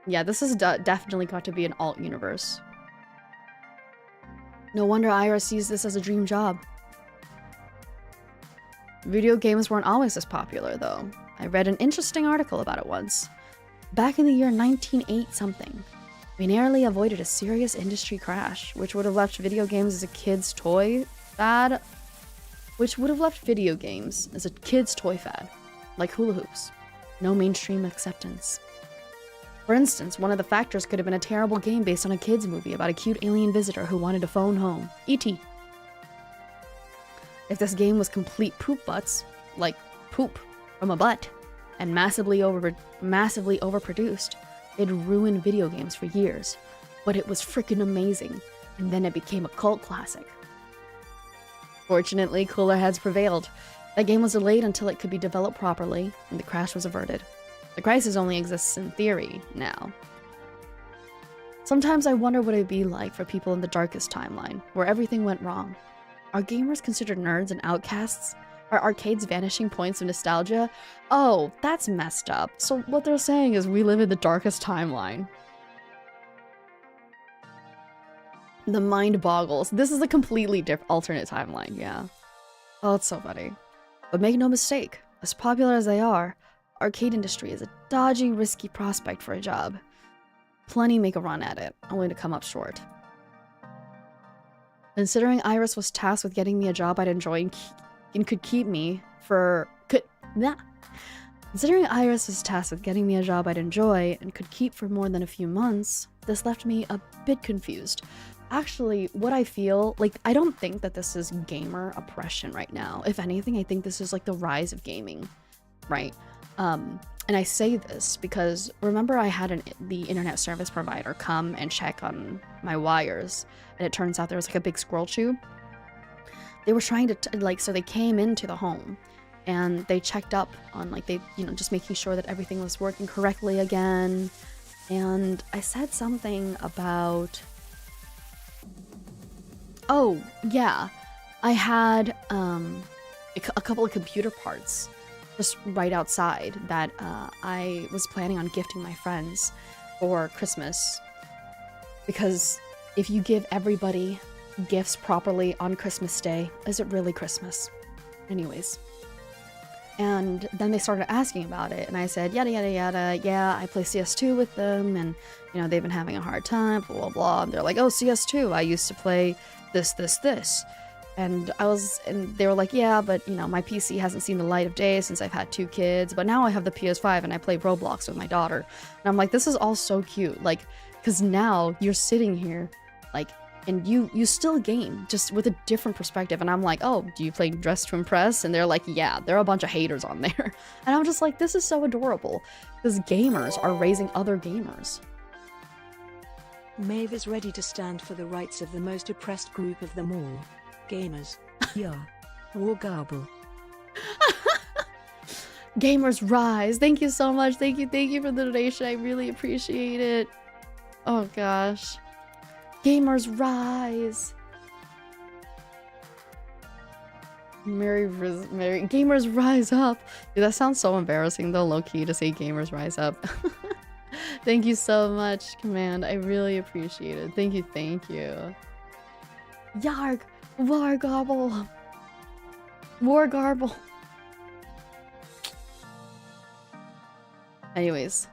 Yeah, this has definitely got to be an alt universe. No wonder Ira sees this as a dream job. Video games weren't always this popular, though. I read an interesting article about it once. Back in the year 1908 something, we narrowly avoided a serious industry crash, which would have left video games as a kid's toy fad. Like hula hoops. No mainstream acceptance. For instance, one of the factors could have been a terrible game based on a kid's movie about a cute alien visitor who wanted to phone home. E.T. If this game was complete poop butts, like poop from a butt, and massively overproduced, it ruined video games for years. But it was freaking amazing, and then it became a cult classic. Fortunately, cooler heads prevailed. That game was delayed until it could be developed properly, and the crash was averted. The crisis only exists in theory now. Sometimes I wonder what it'd be like for people in the darkest timeline, where everything went wrong. Are gamers considered nerds and outcasts? Are arcades vanishing points of nostalgia? Oh, that's messed up. So what they're saying is we live in the darkest timeline. The mind boggles. This is a completely different alternate timeline, yeah. Oh, it's so funny. But make no mistake, as popular as they are, arcade industry is a dodgy, risky prospect for a job. Plenty make a run at it, only to come up short. Considering Iris was tasked with getting me a job I'd enjoy and could keep me for more than a few months, this left me a bit confused. Actually, what I feel, like, I don't think that this is gamer oppression right now. If anything, I think this is like the rise of gaming, right? And I say this because remember I had the internet service provider come and check on my wires, and it turns out there was like a big squirrel chew. They were trying to so they came into the home and they checked up on just making sure that everything was working correctly again. And I said something about, oh yeah, I had a couple of computer parts just right outside that I was planning on gifting my friends for Christmas. Because if you give everybody gifts properly on Christmas Day, is it really Christmas? Anyways. And then they started asking about it, and I said, yada, yada, yada, yeah, I play CS2 with them, and, you know, they've been having a hard time, blah, blah, blah. And they're like, oh, CS2, I used to play this, this, this. And they were like, yeah, but, you know, my PC hasn't seen the light of day since I've had 2 kids, but now I have the PS5 and I play Roblox with my daughter. And I'm like, this is all so cute, like, because now you're sitting here, like, and you still game, just with a different perspective. And I'm like, oh, do you play Dress to Impress? And they're like, yeah, there are a bunch of haters on there. And I'm just like, this is so adorable, because gamers are raising other gamers. Maeve is ready to stand for the rights of the most oppressed group of them all. Gamers. Yeah. War garble. Gamers rise. Thank you so much. Thank you for the donation. I really appreciate it. Oh gosh. Gamers rise. Mary, gamers rise up. Dude, that sounds so embarrassing though, low-key, to say gamers rise up. Thank you so much, Command. I really appreciate it. Thank you, thank you. Yarg! War garble! War garble! Anyways.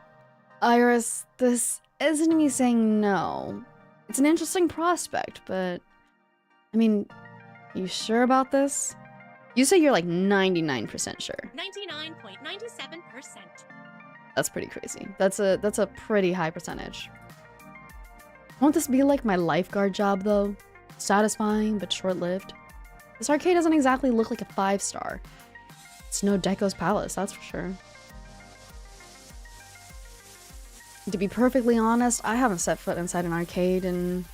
Iris, this isn't me saying no. It's an interesting prospect, but... I mean, you sure about this? You say you're like 99% sure. 99.97%. That's pretty crazy. That's a pretty high percentage. Won't this be like my lifeguard job though? Satisfying, but short-lived. This arcade doesn't exactly look like a 5-star. It's no Deco's Palace, that's for sure. To be perfectly honest, I haven't set foot inside an arcade in...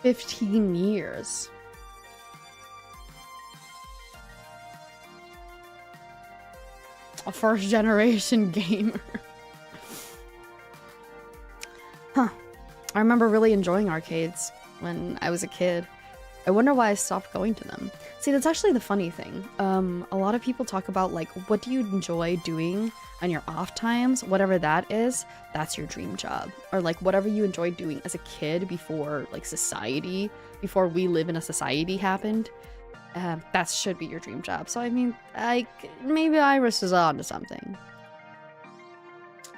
15 years. A first-generation gamer. Huh. I remember really enjoying arcades when I was a kid. I wonder why I stopped going to them. See, that's actually the funny thing. A lot of people talk about, like, what do you enjoy doing on your off times? Whatever that is, that's your dream job. Or, like, whatever you enjoyed doing as a kid before, like, society, before we live in a society happened. That should be your dream job. So, I mean, maybe Iris is on to something.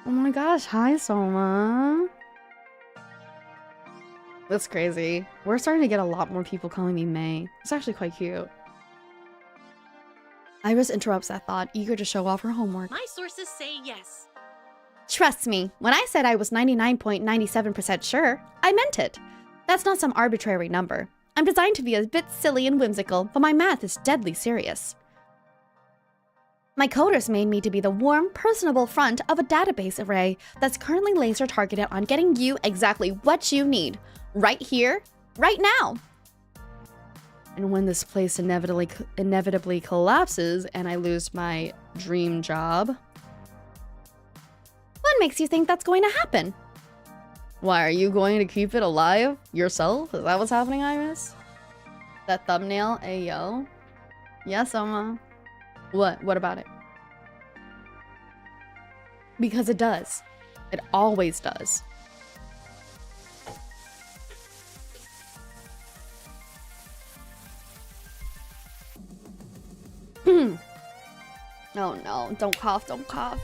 Oh my gosh, hi, Soma. That's crazy. We're starting to get a lot more people calling me May. It's actually quite cute. Iris interrupts that thought, eager to show off her homework. My sources say yes. Trust me, when I said I was 99.97% sure, I meant it. That's not some arbitrary number. I'm designed to be a bit silly and whimsical, but my math is deadly serious. My coders made me to be the warm, personable front of a database array that's currently laser targeted on getting you exactly what you need. Right here, right now. And when this place inevitably collapses and I lose my dream job, what makes you think that's going to happen? Why, are you going to keep it alive yourself? Is that what's happening, Iris? That thumbnail? Ayo. Yes, Oma. What? What about it? Because it does. It always does. Oh no, don't cough, don't cough.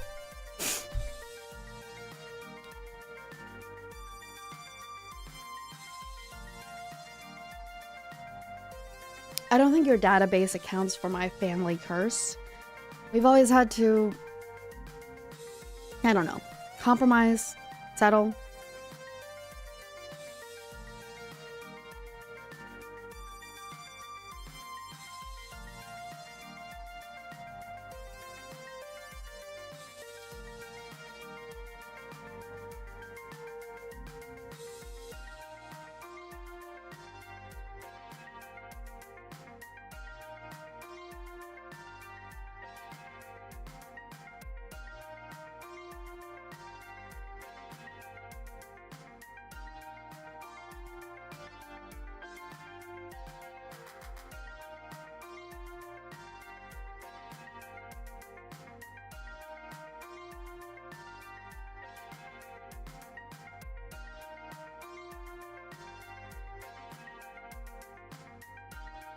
I don't think your database accounts for my family curse. We've always had to, I don't know, compromise, settle.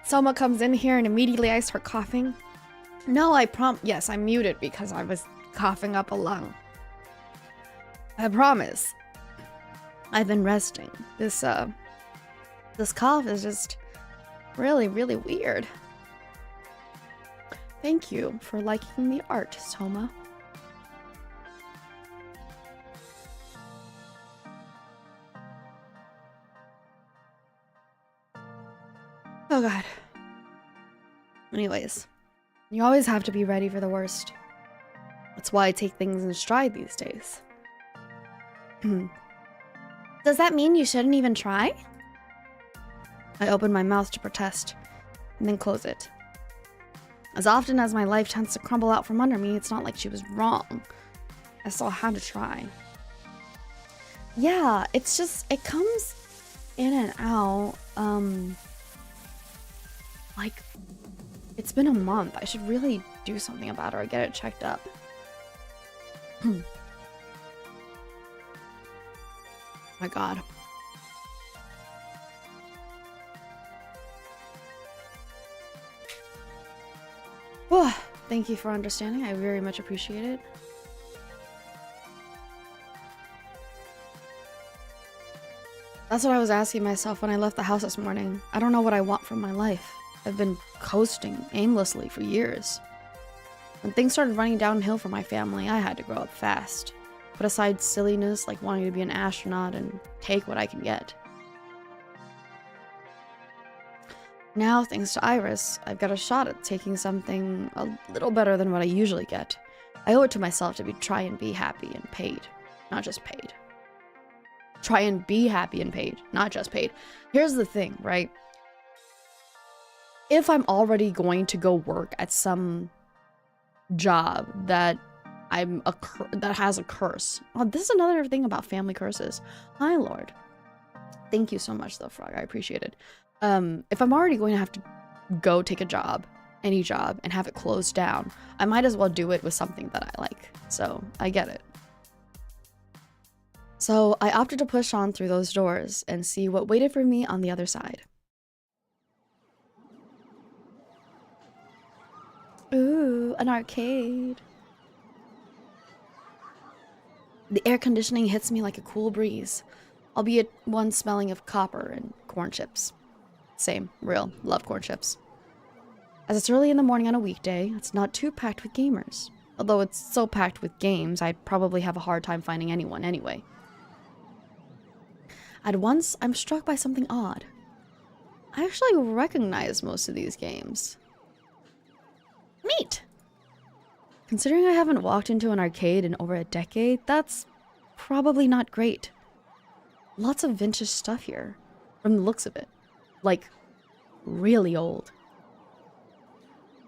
Selma comes in here and immediately I start coughing. No, yes, I'm muted because I was coughing up a lung. I promise. I've been resting. This cough is just really, really weird. Thank you for liking the art, Soma. Oh god. Anyways, you always have to be ready for the worst. That's why I take things in stride these days. Does that mean you shouldn't even try? I open my mouth to protest, and then close it. As often as my life tends to crumble out from under me, it's not like she was wrong. I still had to try. Yeah, it's just, it comes in and out. Like, it's been a month. I should really do something about it or get it checked up. My god. Oh, thank you for understanding. I very much appreciate it. That's what I was asking myself when I left the house this morning. I don't know what I want from my life. I've been coasting aimlessly for years. When things started running downhill for my family, I had to grow up fast. Put aside silliness like wanting to be an astronaut and take what I can get. Now, thanks to Iris, I've got a shot at taking something a little better than what I usually get. I owe it to myself to try and be happy and paid, not just paid. Try and be happy and paid, not just paid. Here's the thing, right? If I'm already going to go work at some job that that has a curse. Oh, this is another thing about family curses. Hi, Lord. Thank you so much, though, Frog. I appreciate it. If I'm already going to have to go take a job, any job, and have it closed down, I might as well do it with something that I like. So, I get it. So, I opted to push on through those doors and see what waited for me on the other side. Ooh, an arcade. The air conditioning hits me like a cool breeze, albeit one smelling of copper and corn chips. Same, real, love corn chips. As it's early in the morning on a weekday, it's not too packed with gamers. Although it's so packed with games, I'd probably have a hard time finding anyone anyway. At once, I'm struck by something odd. I actually recognize most of these games. Neat! Considering I haven't walked into an arcade in over a decade, that's probably not great. Lots of vintage stuff here, from the looks of it. Like, really old.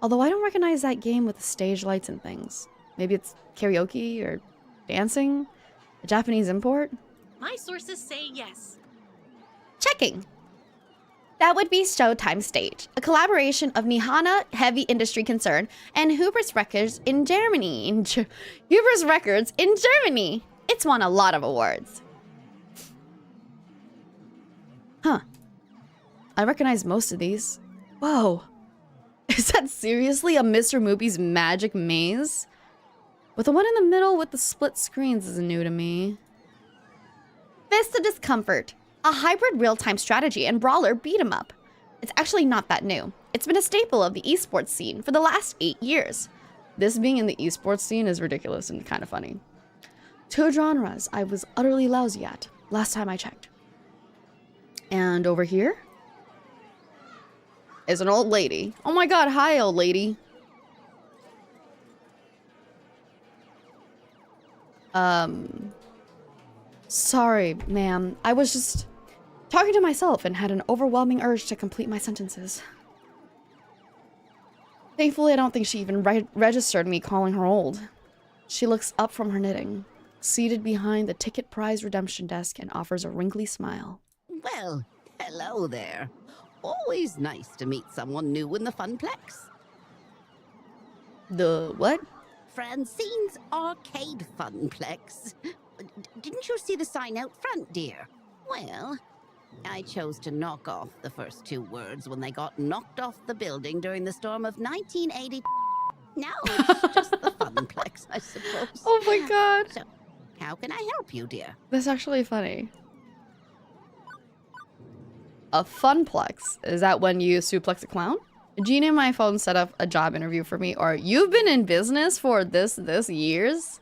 Although I don't recognize that game with the stage lights and things. Maybe it's karaoke or dancing? A Japanese import? My sources say yes. Checking! That would be Showtime Stage, a collaboration of Mihana Heavy Industry Concern and Hubris Records in Germany. Hubris Records in Germany! It's won a lot of awards. Huh. I recognize most of these. Whoa. Is that seriously a Mr. Moopy's Magic Maze? But the one in the middle with the split screens is new to me. Fist of Discomfort. A hybrid real-time strategy and brawler beat-em-up. It's actually not that new. It's been a staple of the esports scene for the last 8 years. This being in the esports scene is ridiculous and kind of funny. 2 genres I was utterly lousy at, last time I checked. And over here is an old lady. Oh my god, hi old lady. Sorry, ma'am. I was just talking to myself and had an overwhelming urge to complete my sentences. Thankfully, I don't think she even registered me calling her old. She looks up from her knitting, seated behind the ticket prize redemption desk, and offers a wrinkly smile. Well, hello there. Always nice to meet someone new in the Funplex. The what? Francine's Arcade Funplex. Didn't you see the sign out front, dear? Well, I chose to knock off the first two words when they got knocked off the building during the storm of 1980. Now it's just the funplex, I suppose. Oh my god. So, how can I help you, dear? That's actually funny. A funplex? Is that when you suplex a clown? Gina and my phone set up a job interview for me, or you've been in business for this years?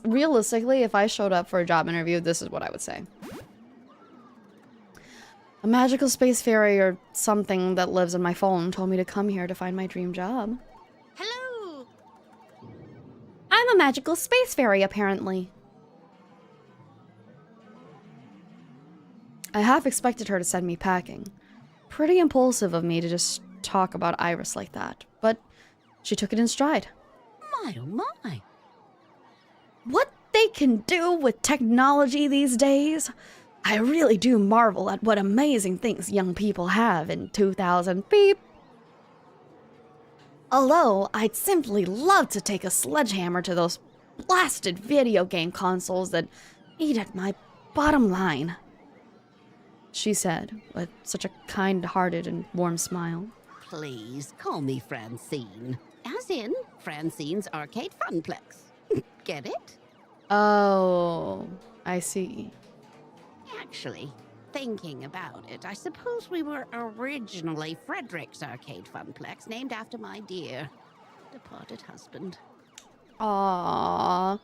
Realistically, if I showed up for a job interview, this is what I would say. A magical space fairy or something that lives in my phone told me to come here to find my dream job. Hello! I'm a magical space fairy, apparently. I half expected her to send me packing. Pretty impulsive of me to just talk about Iris like that, but she took it in stride. My oh my. What they can do with technology these days, I really do marvel at what amazing things young people have in 2000 beep. Although, I'd simply love to take a sledgehammer to those blasted video game consoles that eat at my bottom line. She said, with such a kind-hearted and warm smile. Please call me Francine. As in Francine's Arcade Funplex. Get it? Oh, I see. Actually, thinking about it, I suppose we were originally Frederick's Arcade Funplex, named after my dear departed husband. Aww.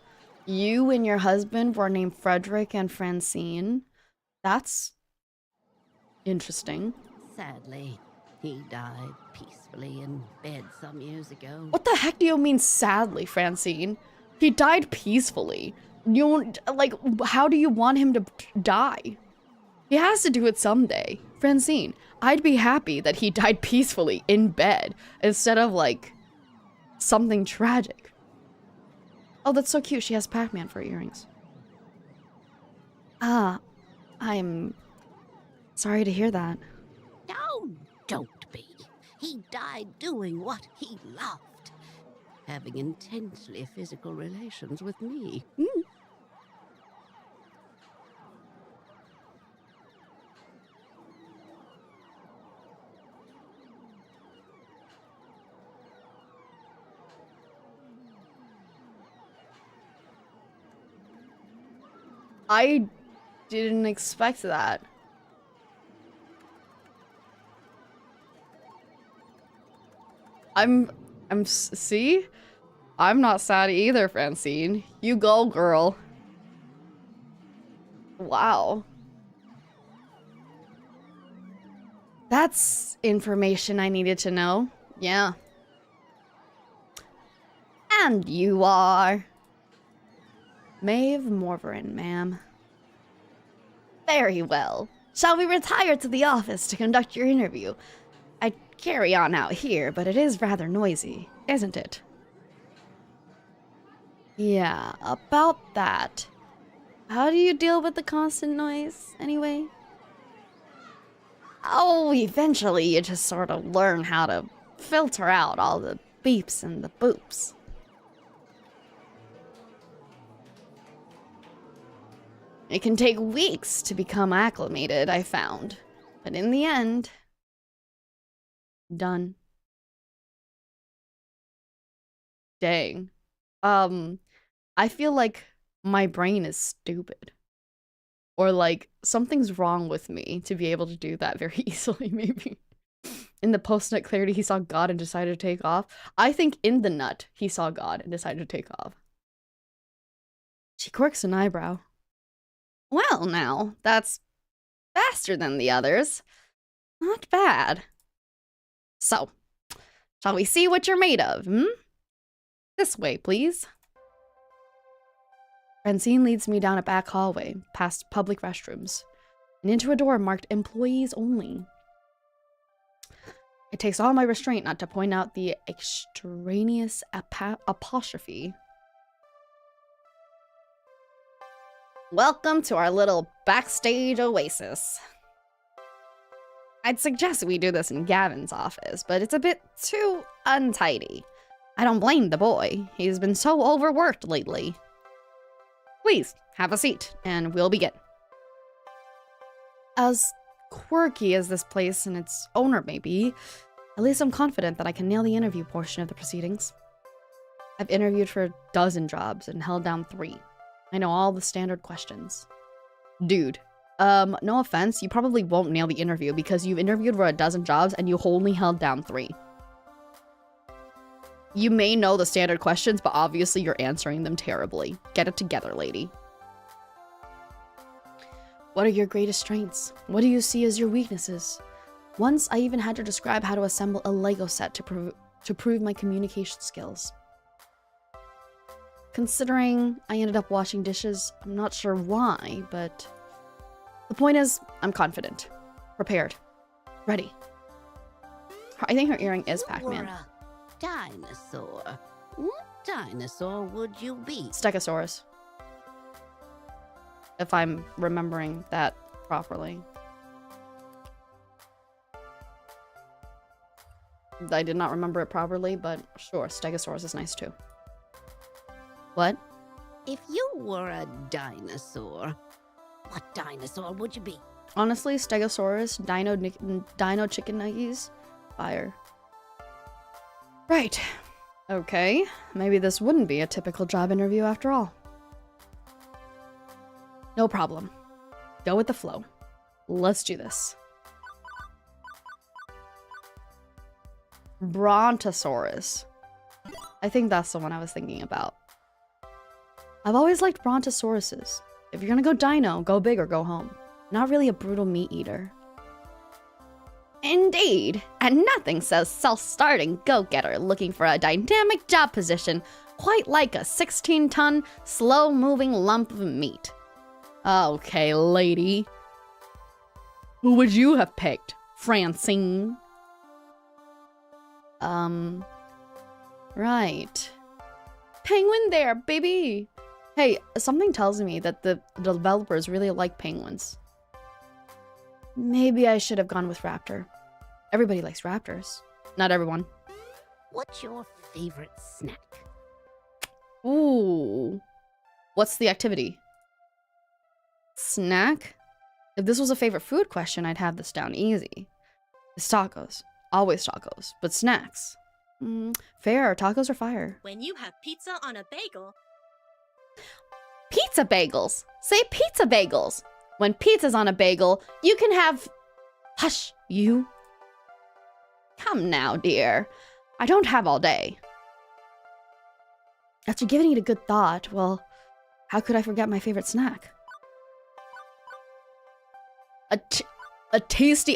You and your husband were named Frederick and Francine? That's interesting. Sadly, he died peacefully in bed some years ago. What the heck do you mean sadly, Francine? He died peacefully. How do you want him to die? He has to do it someday. Francine, I'd be happy that he died peacefully in bed instead of, like, something tragic. Oh, that's so cute. She has Pac-Man for earrings. Ah, I'm sorry to hear that. No, don't be. He died doing what he loved. Having intensely physical relations with me. I didn't expect that. See? I'm not sad either, Francine. You go, girl. Wow. That's information I needed to know. Yeah. And you are... Maeve Morveren, ma'am. Very well. Shall we retire to the office to conduct your interview? I'd carry on out here, but it is rather noisy, isn't it? Yeah, about that. How do you deal with the constant noise, anyway? Oh, eventually you just sort of learn how to filter out all the beeps and the boops. It can take weeks to become acclimated, I found. But in the end... done. Dang. I feel like my brain is stupid. Or like, something's wrong with me to be able to do that very easily, maybe. In the post-nut clarity, he saw God and decided to take off. I think in the nut, he saw God and decided to take off. She quirks an eyebrow. Well, now, that's faster than the others. Not bad. So, shall we see what you're made of, This way, please. Francine leads me down a back hallway, past public restrooms, and into a door marked employees only. It takes all my restraint not to point out the extraneous apostrophe. Welcome to our little backstage oasis. I'd suggest we do this in Gavin's office, but it's a bit too untidy. I don't blame the boy. He's been so overworked lately. Please, have a seat, and we'll begin. As quirky as this place and its owner may be, at least I'm confident that I can nail the interview portion of the proceedings. I've interviewed for a dozen jobs and held down 3. I know all the standard questions. Dude, no offense, you probably won't nail the interview because you've interviewed for a dozen jobs and you only held down 3. You may know the standard questions, but obviously you're answering them terribly. Get it together, lady. What are your greatest strengths? What do you see as your weaknesses? Once, I even had to describe how to assemble a Lego set to prove my communication skills. Considering I ended up washing dishes, I'm not sure why, but the point is, I'm confident, prepared, ready. I think her earring is Pac-Man. You were a dinosaur. What dinosaur would you be? Stegosaurus. If I'm remembering that properly. I did not remember it properly, but sure, Stegosaurus is nice too. What? If you were a dinosaur, what dinosaur would you be? Honestly, Stegosaurus, Dino Chicken Nuggies, fire. Right. Okay, maybe this wouldn't be a typical job interview after all. No problem. Go with the flow. Let's do this. Brontosaurus. I think that's the one I was thinking about. I've always liked Brontosauruses. If you're gonna go dino, go big or go home. Not really a brutal meat eater. Indeed, and nothing says self-starting go-getter looking for a dynamic job position quite like a 16-ton, slow-moving lump of meat. Okay, lady. Who would you have picked, Francine? Right. Penguin there, baby! Hey, something tells me that the developers really like penguins. Maybe I should have gone with raptor. Everybody likes raptors. Not everyone. What's your favorite snack? Ooh. What's the activity? Snack? If this was a favorite food question, I'd have this down easy. It's tacos. Always tacos. But snacks? Fair. Tacos are fire. When you have pizza on a bagel. Pizza bagels! Say pizza bagels! When pizza's on a bagel, you can have... Hush, you. Come now, dear. I don't have all day. After giving it a good thought, well, how could I forget my favorite snack? A tasty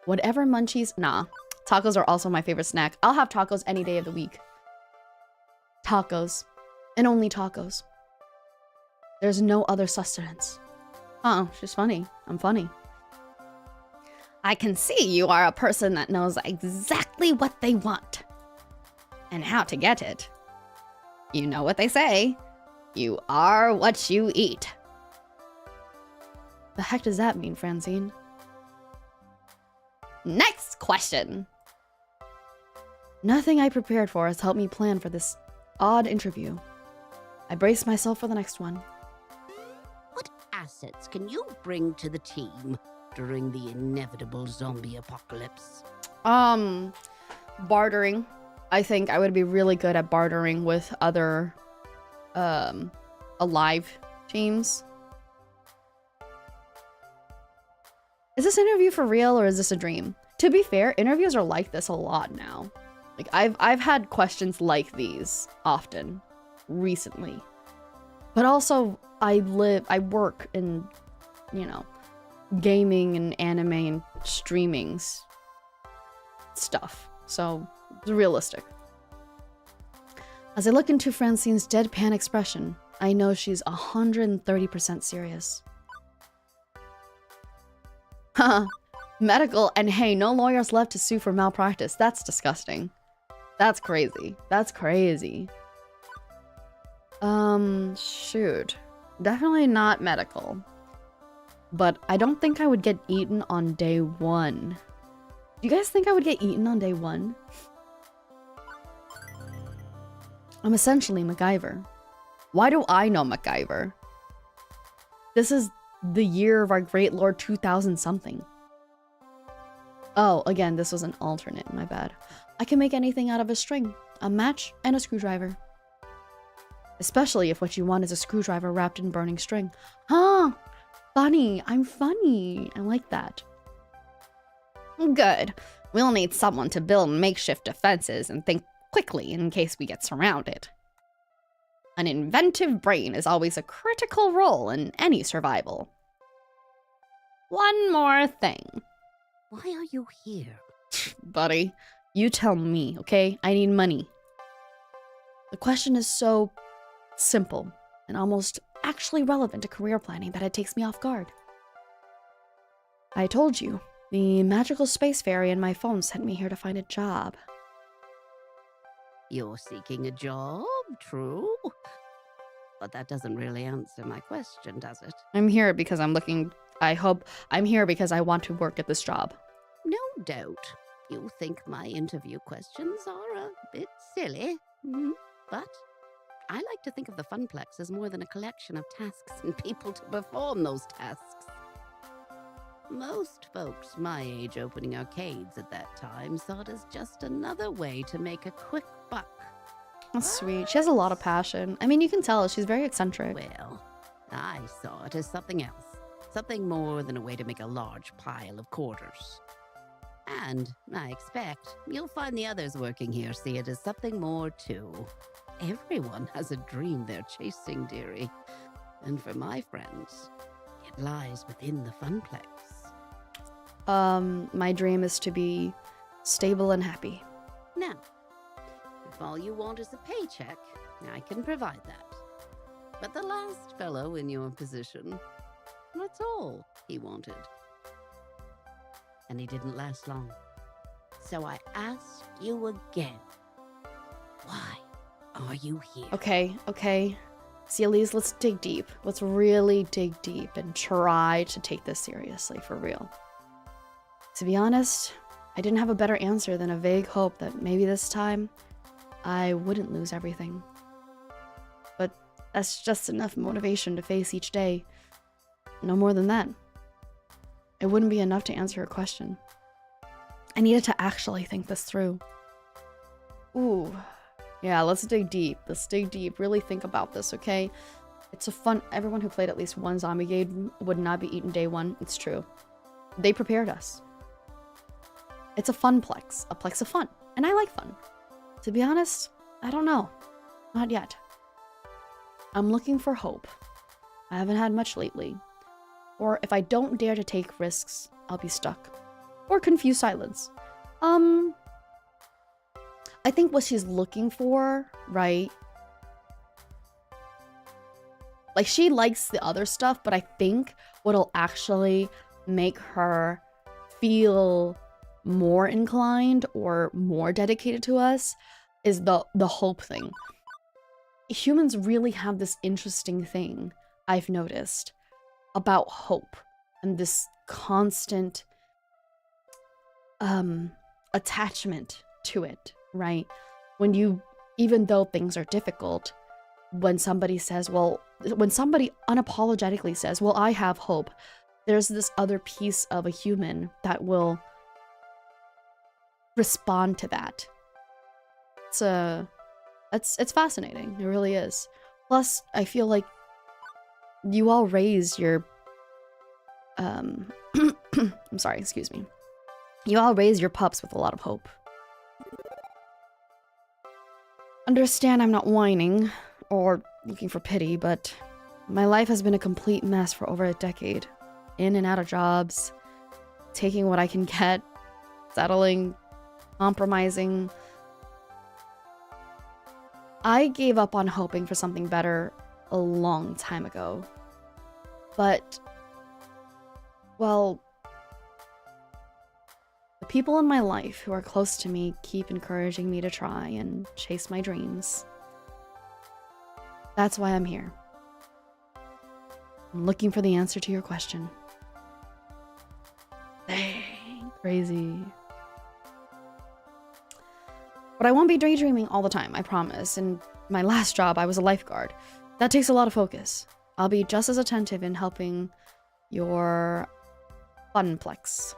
Whatever munchies... Nah. Tacos are also my favorite snack. I'll have tacos any day of the week. Tacos. And only tacos. There's no other sustenance. Oh, she's funny. I'm funny. I can see you are a person that knows exactly what they want. And how to get it. You know what they say. You are what you eat. The heck does that mean, Francine? Next question. Nothing I prepared for has helped me plan for this odd interview. I brace myself for the next one. What assets can you bring to the team during the inevitable zombie apocalypse? Bartering. I think I would be really good at bartering with other, alive teams. Is this interview for real or is this a dream? To be fair, interviews are like this a lot now. Like, I've had questions like these often, recently. But also, I work in, you know, gaming and anime and streamings stuff. So, it's realistic. As I look into Francine's deadpan expression, I know she's 130% serious. Haha. Medical, and hey, no lawyers left to sue for malpractice. That's disgusting. That's crazy. That's crazy. Shoot. Definitely not medical. but I don't think I would get eaten on day 1. Do you guys think I would get eaten on day 1? I'm essentially MacGyver. Why do I know MacGyver? This is the year of our great lord 2000 something. Oh, again, this was an alternate, my bad. I can make anything out of a string, a match, and a screwdriver. Especially if what you want is a screwdriver wrapped in burning string. Huh? Funny. I'm funny. I like that. Good. We'll need someone to build makeshift defenses and think quickly in case we get surrounded. An inventive brain is always a critical role in any survival. One more thing. Why are you here? Buddy, you tell me, okay? I need money. The question is so simple and almost actually relevant to career planning that it takes me off guard. I told you, the magical space fairy in my phone sent me here to find a job. You're seeking a job, true? But that doesn't really answer my question, does it? I'm here because I'm here because I want to work at this job. No doubt. You think my interview questions are a bit silly, but I like to think of the Funplex as more than a collection of tasks and people to perform those tasks. Most folks my age opening arcades at that time saw it as just another way to make a quick buck. That's sweet. She has a lot of passion. I mean, you can tell she's very eccentric. Well, I saw it as something else. Something more than a way to make a large pile of quarters. And I expect you'll find the others working here see it as something more too. Everyone has a dream they're chasing, dearie. And for my friends, it lies within the Funplex. My dream is to be stable and happy. Now, if all you want is a paycheck, I can provide that. But the last fellow in your position, that's all he wanted. And he didn't last long. So I ask you again, why are you here? Okay. Sealies, let's dig deep. Let's really dig deep and try to take this seriously, for real. To be honest, I didn't have a better answer than a vague hope that maybe this time I wouldn't lose everything. But that's just enough motivation to face each day. No more than that. It wouldn't be enough to answer her question. I needed to actually think this through. Ooh. Yeah, let's dig deep. Let's dig deep. Really think about this, okay? It's a fun... Everyone who played at least one zombie game would not be eaten day 1. It's true. They prepared us. It's a funplex. A plex of fun. And I like fun. To be honest, I don't know. Not yet. I'm looking for hope. I haven't had much lately. Or if I don't dare to take risks, I'll be stuck. Or confused silence. I think what she's looking for, right? Like, she likes the other stuff, but I think what'll actually make her feel more inclined or more dedicated to us is the hope thing. Humans really have this interesting thing, I've noticed, about hope and this constant attachment to it, right? When you, even though things are difficult, when somebody says, well, when somebody unapologetically says, well, I have hope, there's this other piece of a human that will respond to that. It's fascinating. It really is. Plus, I feel like you all raised your I'm sorry, excuse me. You all raise your pups with a lot of hope. Understand I'm not whining or looking for pity, but my life has been a complete mess for over a decade. In and out of jobs, taking what I can get, settling, compromising. I gave up on hoping for something better a long time ago. But, well, the people in my life who are close to me keep encouraging me to try and chase my dreams. That's why I'm here. I'm looking for the answer to your question. Crazy. But I won't be daydreaming all the time, I promise. In my last job, I was a lifeguard. That takes a lot of focus. I'll be just as attentive in helping your funplex.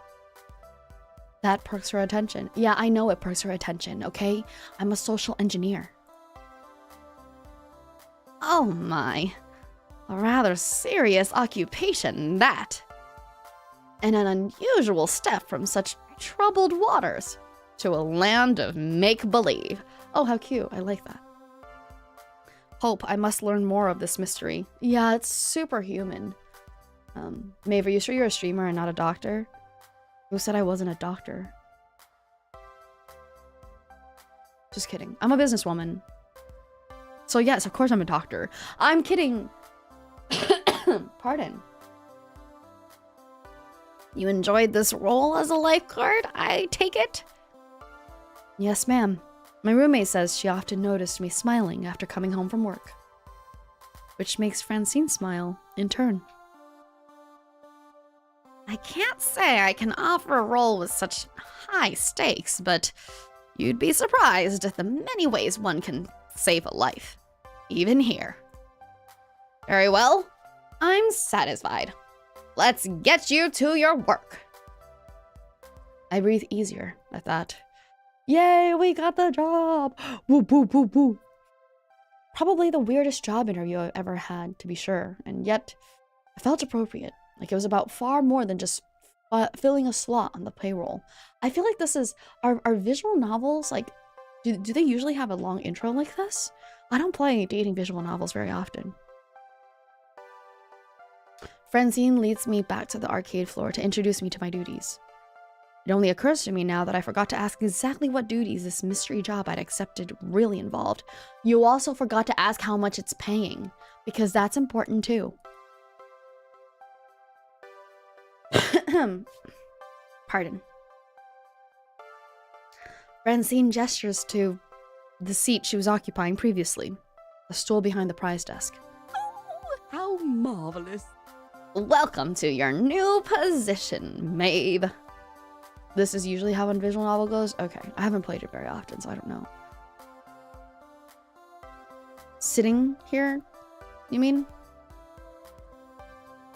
That perks her attention. Yeah, I know it perks her attention, okay? I'm a social engineer. Oh my. A rather serious occupation, that. And an unusual step from such troubled waters to a land of make-believe. Oh, how cute. I like that. Hope, I must learn more of this mystery. Yeah, it's superhuman. Maeve, are you sure you're a streamer and not a doctor? Who said I wasn't a doctor? Just kidding. I'm a businesswoman. So yes, of course I'm a doctor. I'm kidding. Pardon. You enjoyed this role as a lifeguard, I take it? Yes, ma'am. My roommate says she often noticed me smiling after coming home from work. Which makes Francine smile, in turn. I can't say I can offer a role with such high stakes, but you'd be surprised at the many ways one can save a life. Even here. Very well. I'm satisfied. Let's get you to your work. I breathe easier at that. Yay, we got the job! Woo, woo, woo, woo. Probably the weirdest job interview I've ever had, to be sure, and yet it felt appropriate. Like it was about far more than just filling a slot on the payroll. I feel like this is... Are visual novels, like... Do they usually have a long intro like this? I don't play dating visual novels very often. Francine leads me back to the arcade floor to introduce me to my duties. It only occurs to me now that I forgot to ask exactly what duties this mystery job I'd accepted really involved. You also forgot to ask how much it's paying, because that's important too. Pardon. Francine gestures to the seat she was occupying previously, the stool behind the prize desk. Oh, how marvelous. Welcome to your new position, Maeve. This is usually how a visual novel goes? Okay, I haven't played it very often, so I don't know. Sitting here, you mean?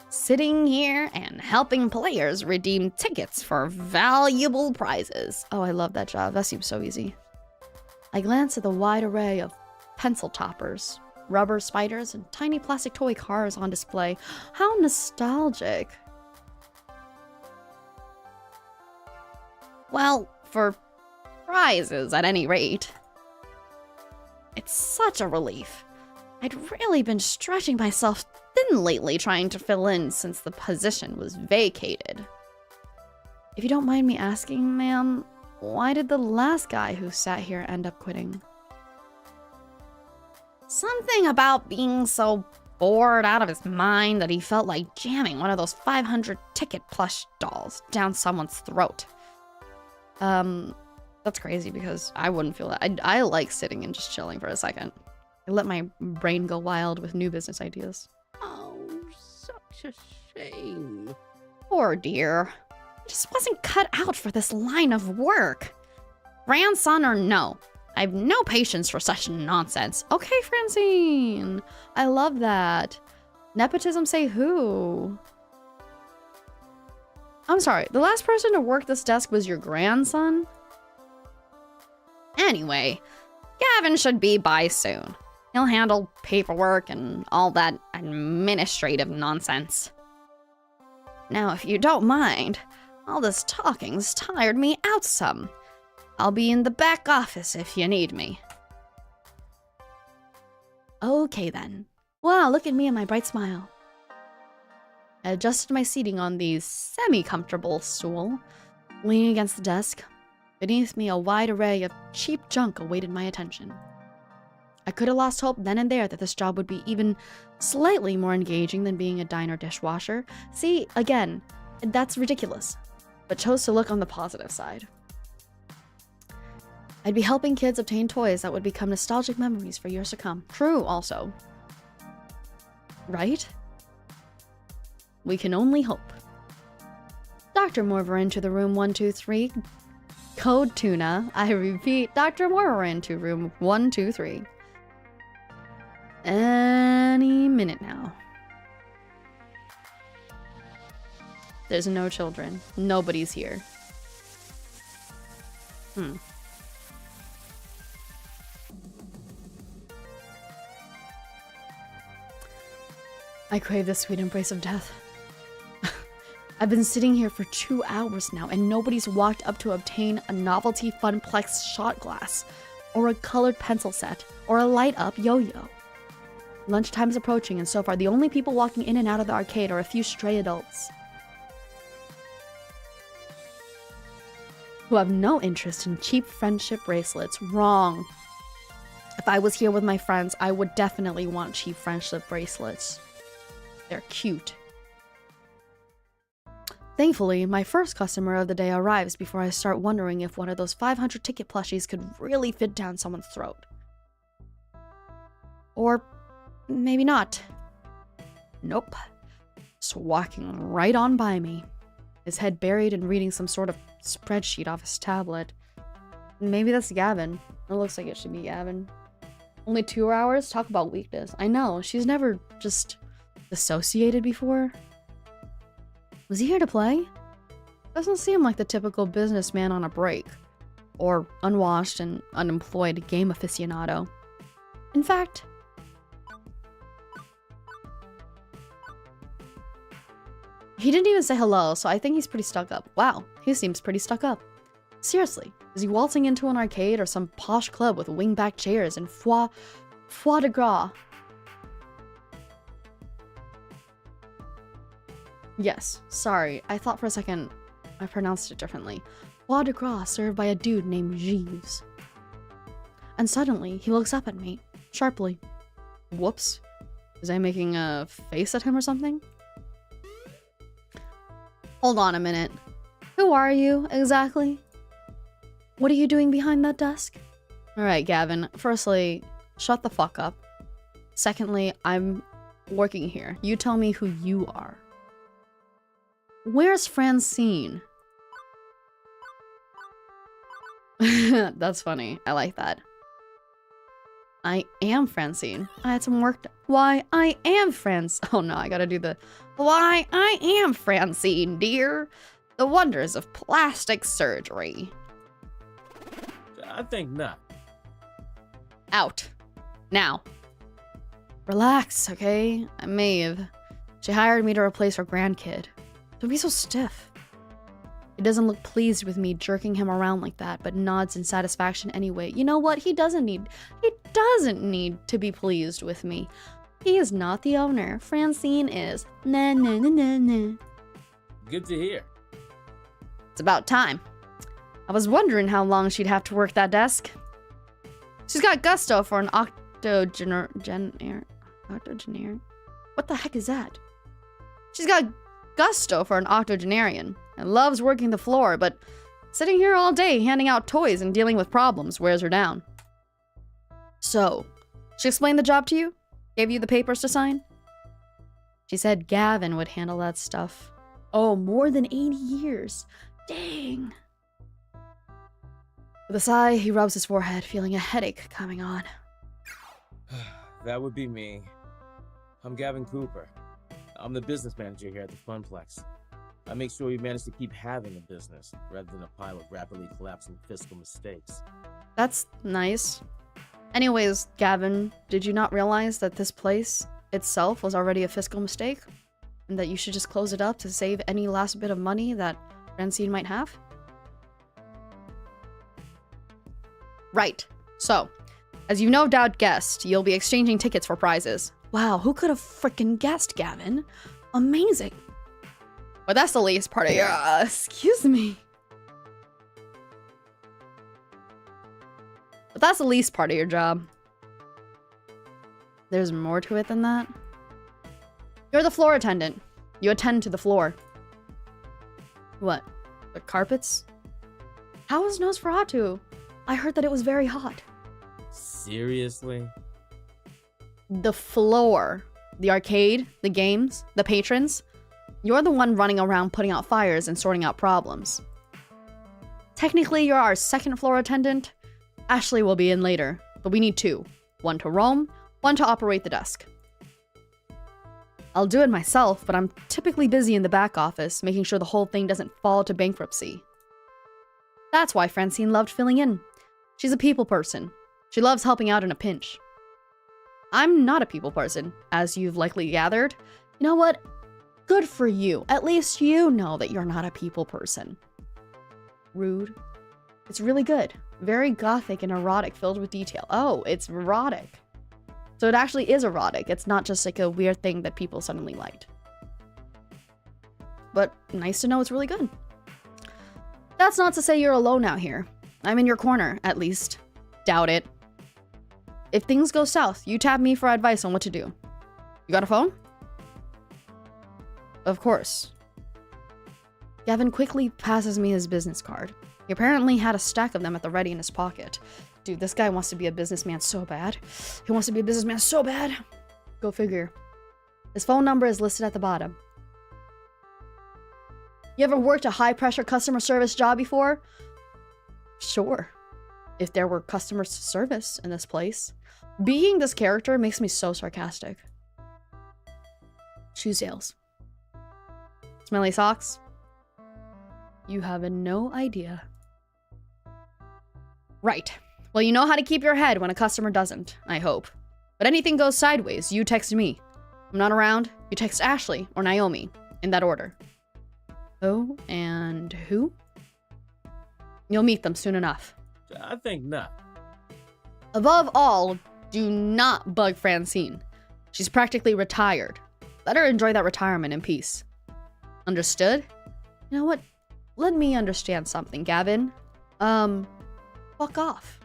Sitting here and helping players redeem tickets for valuable prizes. Oh, I love that job. That seems so easy. I glance at the wide array of pencil toppers, rubber spiders, and tiny plastic toy cars on display. How nostalgic. Well, for prizes at any rate. It's such a relief. I'd really been stretching myself thin lately trying to fill in since the position was vacated. If you don't mind me asking, ma'am, why did the last guy who sat here end up quitting? Something about being so bored out of his mind that he felt like jamming one of those 500 ticket plush dolls down someone's throat. That's crazy because I wouldn't feel that. I like sitting and just chilling for a second. I let my brain go wild with new business ideas. Oh, such a shame. Poor dear. I just wasn't cut out for this line of work. Grandson or no, I have no patience for such nonsense. Okay, Francine. I love that. Nepotism say who? I'm sorry, the last person to work this desk was your grandson? Anyway, Gavin should be by soon. He'll handle paperwork and all that administrative nonsense. Now, if you don't mind, all this talking's tired me out some. I'll be in the back office if you need me. Okay then. Wow, look at me and my bright smile. I adjusted my seating on the semi-comfortable stool, leaning against the desk. Beneath me, a wide array of cheap junk awaited my attention. I could have lost hope then and there that this job would be even slightly more engaging than being a diner dishwasher. See, again, that's ridiculous, but chose to look on the positive side. I'd be helping kids obtain toys that would become nostalgic memories for years to come. True, also. Right? We can only hope. Dr. Morveren to the room 123. Code Tuna. I repeat, Dr. Morveren to room 123. Any minute now. There's no children. Nobody's here. I crave the sweet embrace of death. I've been sitting here for 2 hours now, and nobody's walked up to obtain a novelty Funplex shot glass, or a colored pencil set, or a light-up yo-yo. Lunchtime's approaching, and so far the only people walking in and out of the arcade are a few stray adults who have no interest in cheap friendship bracelets. Wrong. If I was here with my friends, I would definitely want cheap friendship bracelets. They're cute. Thankfully, my first customer of the day arrives before I start wondering if one of those 500 ticket plushies could really fit down someone's throat. Or maybe not. Nope. Just walking right on by me. His head buried and reading some sort of spreadsheet off his tablet. Maybe that's Gavin. It looks like it should be Gavin. Only 2 hours? Talk about weakness. I know, she's never just dissociated before. Was he here to play? Doesn't seem like the typical businessman on a break. Or unwashed and unemployed game aficionado. In fact, he didn't even say hello, so I think he's pretty stuck up. Wow, he seems pretty stuck up. Seriously, is he waltzing into an arcade or some posh club with wingback chairs and foie de gras? Yes, sorry, I thought for a second I pronounced it differently. Foie de gras served by a dude named Jeeves. And suddenly, he looks up at me, sharply. Whoops. Was I making a face at him or something? Hold on a minute. Who are you, exactly? What are you doing behind that desk? Alright, Gavin. Firstly, shut the fuck up. Secondly, I'm working here. You tell me who you are. Where's Francine? That's funny. I like that. I am Francine. I had some work done. Why, I am Oh no, I gotta do the... Why, I am Francine, dear. The wonders of plastic surgery. I think not. Out. Now. Relax, okay? I'm Maeve. She hired me to replace her grandkid. Don't be so stiff. He doesn't look pleased with me jerking him around like that, but nods in satisfaction anyway. You know what? He doesn't need to be pleased with me. He is not the owner. Francine is. Nah, nah, nah, nah, nah. Good to hear. It's about time. I was wondering how long she'd have to work that desk. She's got gusto for an octogenarian. What the heck is that? She's got gusto for an octogenarian and loves working the floor, but sitting here all day handing out toys and dealing with problems wears her down. So, she explained the job to you? Gave you the papers to sign? She said Gavin would handle that stuff. Oh, more than 80 years. Dang. With a sigh, he rubs his forehead, feeling a headache coming on. That would be me. I'm Gavin Cooper. I'm the business manager here at the Funplex. I make sure we manage to keep having a business, rather than a pile of rapidly collapsing fiscal mistakes. That's nice. Anyways, Gavin, did you not realize that this place itself was already a fiscal mistake? And that you should just close it up to save any last bit of money that Francine might have? Right. So, as you no doubt guessed, you'll be exchanging tickets for prizes. Wow, who could have frickin' guessed, Gavin? Amazing. But that's the least part of your... excuse me. But that's the least part of your job. There's more to it than that. You're the floor attendant. You attend to the floor. What? The carpets? How is Nosferatu? I heard that it was very hot. Seriously? The floor. The arcade, the games, the patrons. You're the one running around putting out fires and sorting out problems. Technically, you're our second floor attendant. Ashley will be in later, but we need 2. 1 to roam, 1 to operate the desk. I'll do it myself, but I'm typically busy in the back office, making sure the whole thing doesn't fall to bankruptcy. That's why Francine loved filling in. She's a people person. She loves helping out in a pinch. I'm not a people person, as you've likely gathered. You know what? Good for you. At least you know that you're not a people person. Rude. It's really good. Very gothic and erotic, filled with detail. Oh, it's erotic. So it actually is erotic. It's not just like a weird thing that people suddenly liked. But nice to know it's really good. That's not to say you're alone out here. I'm in your corner, at least. Doubt it. If things go south, you tap me for advice on what to do. You got a phone? Of course. Gavin quickly passes me his business card. He apparently had a stack of them at the ready in his pocket. Dude, this guy wants to be a businessman so bad. He wants to be a businessman so bad. Go figure. His phone number is listed at the bottom. You ever worked a high-pressure customer service job before? Sure. If there were customer service in this place. Being this character makes me so sarcastic. Shoe sales. Smelly socks? You have no idea. Right. Well, you know how to keep your head when a customer doesn't, I hope. But anything goes sideways, you text me. I'm not around, you text Ashley or Naomi, in that order. Oh, and who? You'll meet them soon enough. I think not. Above all, do not bug Francine. She's practically retired. Let her enjoy that retirement in peace. Understood? You know what? Let me understand something, Gavin. Fuck off.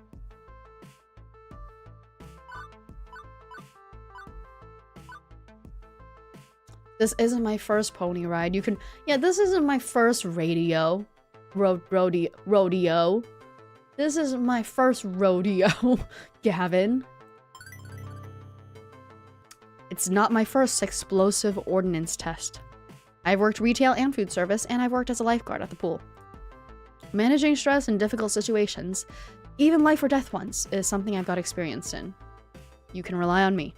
This isn't my first pony ride. This isn't my first rodeo. Rodeo. This isn't my first rodeo, Gavin. It's not my first explosive ordnance test. I've worked retail and food service, and I've worked as a lifeguard at the pool. Managing stress in difficult situations, even life or death ones, is something I've got experience in. You can rely on me.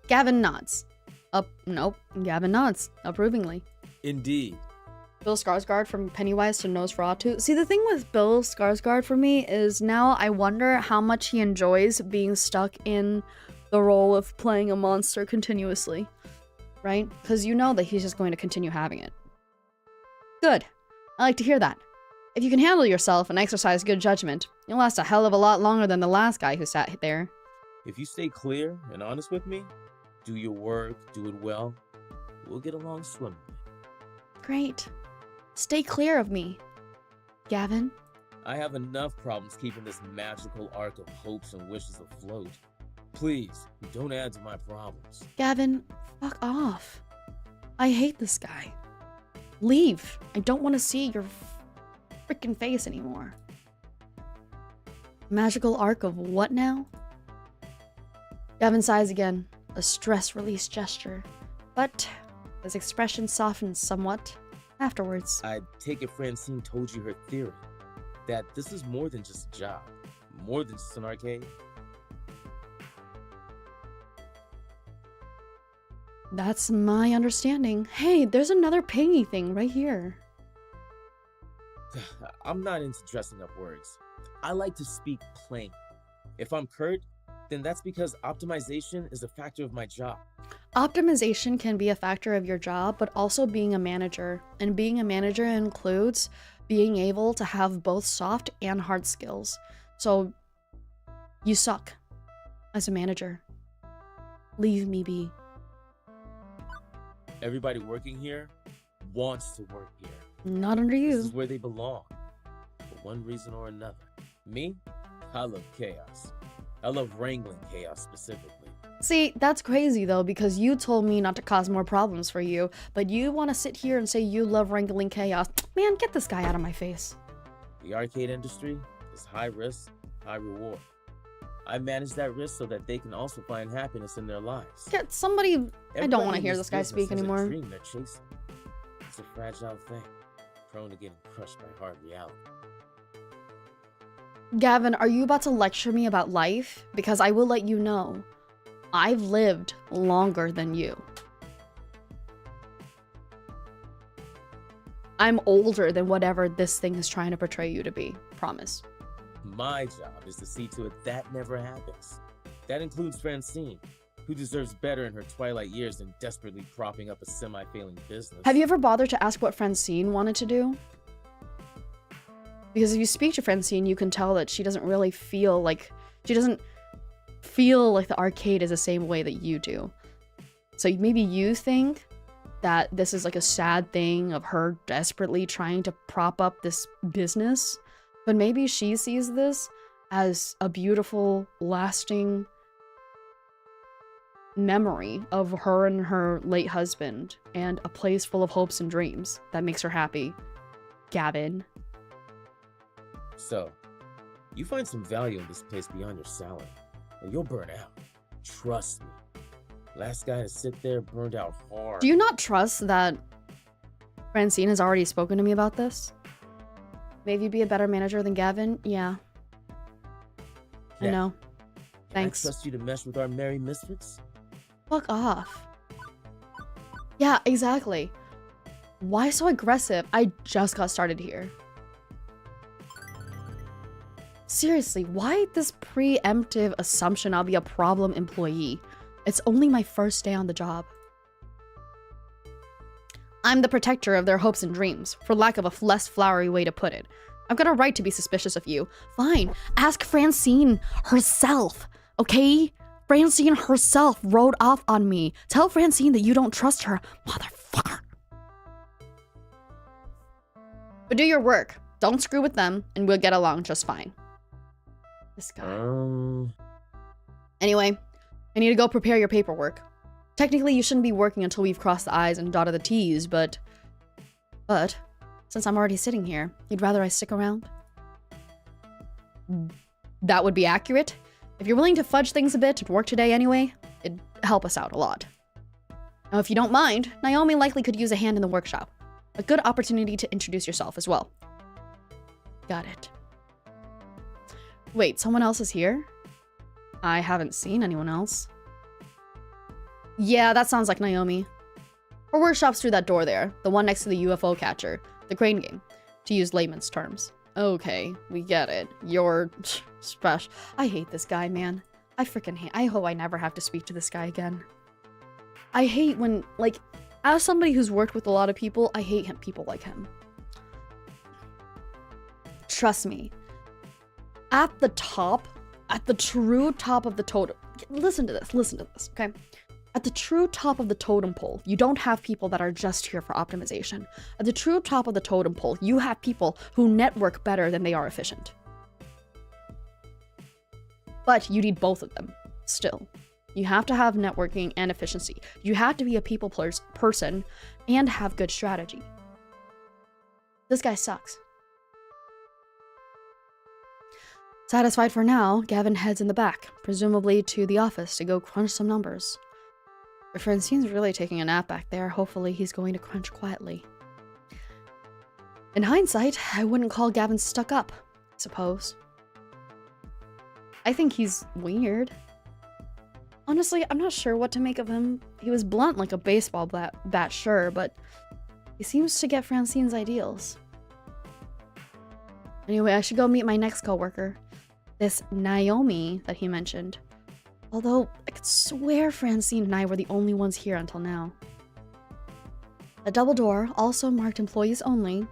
Gavin nods. Nope. Gavin nods, approvingly. Indeed. Bill Skarsgård from Pennywise to Nosferatu. See, the thing with Bill Skarsgård for me is now I wonder how much he enjoys being stuck in the role of playing a monster continuously. Right? Because you know that he's just going to continue having it. Good. I like to hear that. If you can handle yourself and exercise good judgment, you'll last a hell of a lot longer than the last guy who sat there. If you stay clear and honest with me, do your work, do it well, we'll get along swimmingly. Great. Stay clear of me, Gavin. I have enough problems keeping this magical arc of hopes and wishes afloat. Please, don't add to my problems. Gavin, fuck off. I hate this guy. Leave. I don't want to see your freaking face anymore. Magical arc of what now? Gavin sighs again, a stress release gesture, but his expression softens somewhat afterwards. I take it Francine told you her theory, that this is more than just a job, more than just an arcade. That's my understanding. Hey, there's another pingy thing right here. I'm not into dressing up words. I like to speak plain. If I'm curt, then that's because optimization is a factor of my job. Optimization can be a factor of your job, but also being a manager. And being a manager includes being able to have both soft and hard skills. So, you suck as a manager. Leave me be. Everybody working here wants to work here. Not under you. This is where they belong, for one reason or another. Me? I love chaos. I love wrangling chaos specifically. See, that's crazy though, because you told me not to cause more problems for you, but you want to sit here and say you love wrangling chaos. Man, get this guy out of my face. The arcade industry is high risk, high reward. I manage that risk so that they can also find happiness in their lives. Get somebody. I don't want Everybody to in hear this this guy business speak has a anymore. dream they're chasing. It's a fragile thing, prone to getting crushed by hard reality. Gavin, are you about to lecture me about life? Because I will let you know, I've lived longer than you. I'm older than whatever this thing is trying to portray you to be. Promise. My job is to see to it that never happens. That includes Francine, who deserves better in her twilight years than desperately propping up a semi-failing business. Have you ever bothered to ask what Francine wanted to do? Because if you speak to Francine, you can tell that she doesn't really feel like... She doesn't feel like the arcade is the same way that you do. So maybe you think that this is like a sad thing of her desperately trying to prop up this business, but maybe she sees this as a beautiful, lasting memory of her and her late husband and a place full of hopes and dreams that makes her happy. Gavin. So, you find some value in this place beyond your salary, and you'll burn out. Trust me. Last guy to sit there burned out hard. Do you not trust that Francine has already spoken to me about this? Maybe you'd be a better manager than Gavin? Yeah. I know. Thanks. Can I trust you to mesh with our merry misfits? Fuck off. Yeah, exactly. Why so aggressive? I just got started here. Seriously, why this preemptive assumption I'll be a problem employee? It's only my first day on the job. I'm the protector of their hopes and dreams, for lack of a less flowery way to put it. I've got a right to be suspicious of you. Fine, ask Francine herself, okay? Francine herself rode off on me. Tell Francine that you don't trust her, motherfucker. But do your work. Don't screw with them, and we'll get along just fine. This guy. Anyway, I need to go prepare your paperwork. Technically, you shouldn't be working until we've crossed the I's and dotted the T's, but since I'm already sitting here, you'd rather I stick around? That would be accurate. If you're willing to fudge things a bit and work today anyway, it'd help us out a lot. Now, if you don't mind, Naomi likely could use a hand in the workshop. A good opportunity to introduce yourself as well. Got it. Wait, someone else is here? I haven't seen anyone else. Yeah, that sounds like Naomi. Her workshop's through that door there, the one next to the UFO catcher, the crane game, to use layman's terms. Okay, we get it. You're special. I hate this guy, man. I freaking hate. I hope I never have to speak to this guy again. I hate when, like, as somebody who's worked with a lot of people, I hate people like him. Trust me. At the top, at the true top of the totem, listen to this, okay? At the true top of the totem pole, you don't have people that are just here for optimization. At the true top of the totem pole, you have people who network better than they are efficient. But you need both of them, still. You have to have networking and efficiency. You have to be a people person and have good strategy. This guy sucks. Satisfied for now, Gavin heads in the back, presumably to the office to go crunch some numbers. But Francine's really taking a nap back there. Hopefully he's going to crunch quietly. In hindsight, I wouldn't call Gavin stuck up, I suppose. I think he's weird. Honestly, I'm not sure what to make of him. He was blunt like a baseball bat, sure, but he seems to get Francine's ideals. Anyway, I should go meet my next coworker. This Naomi that he mentioned. Although, I could swear Francine and I were the only ones here until now. A double door, also marked employees only,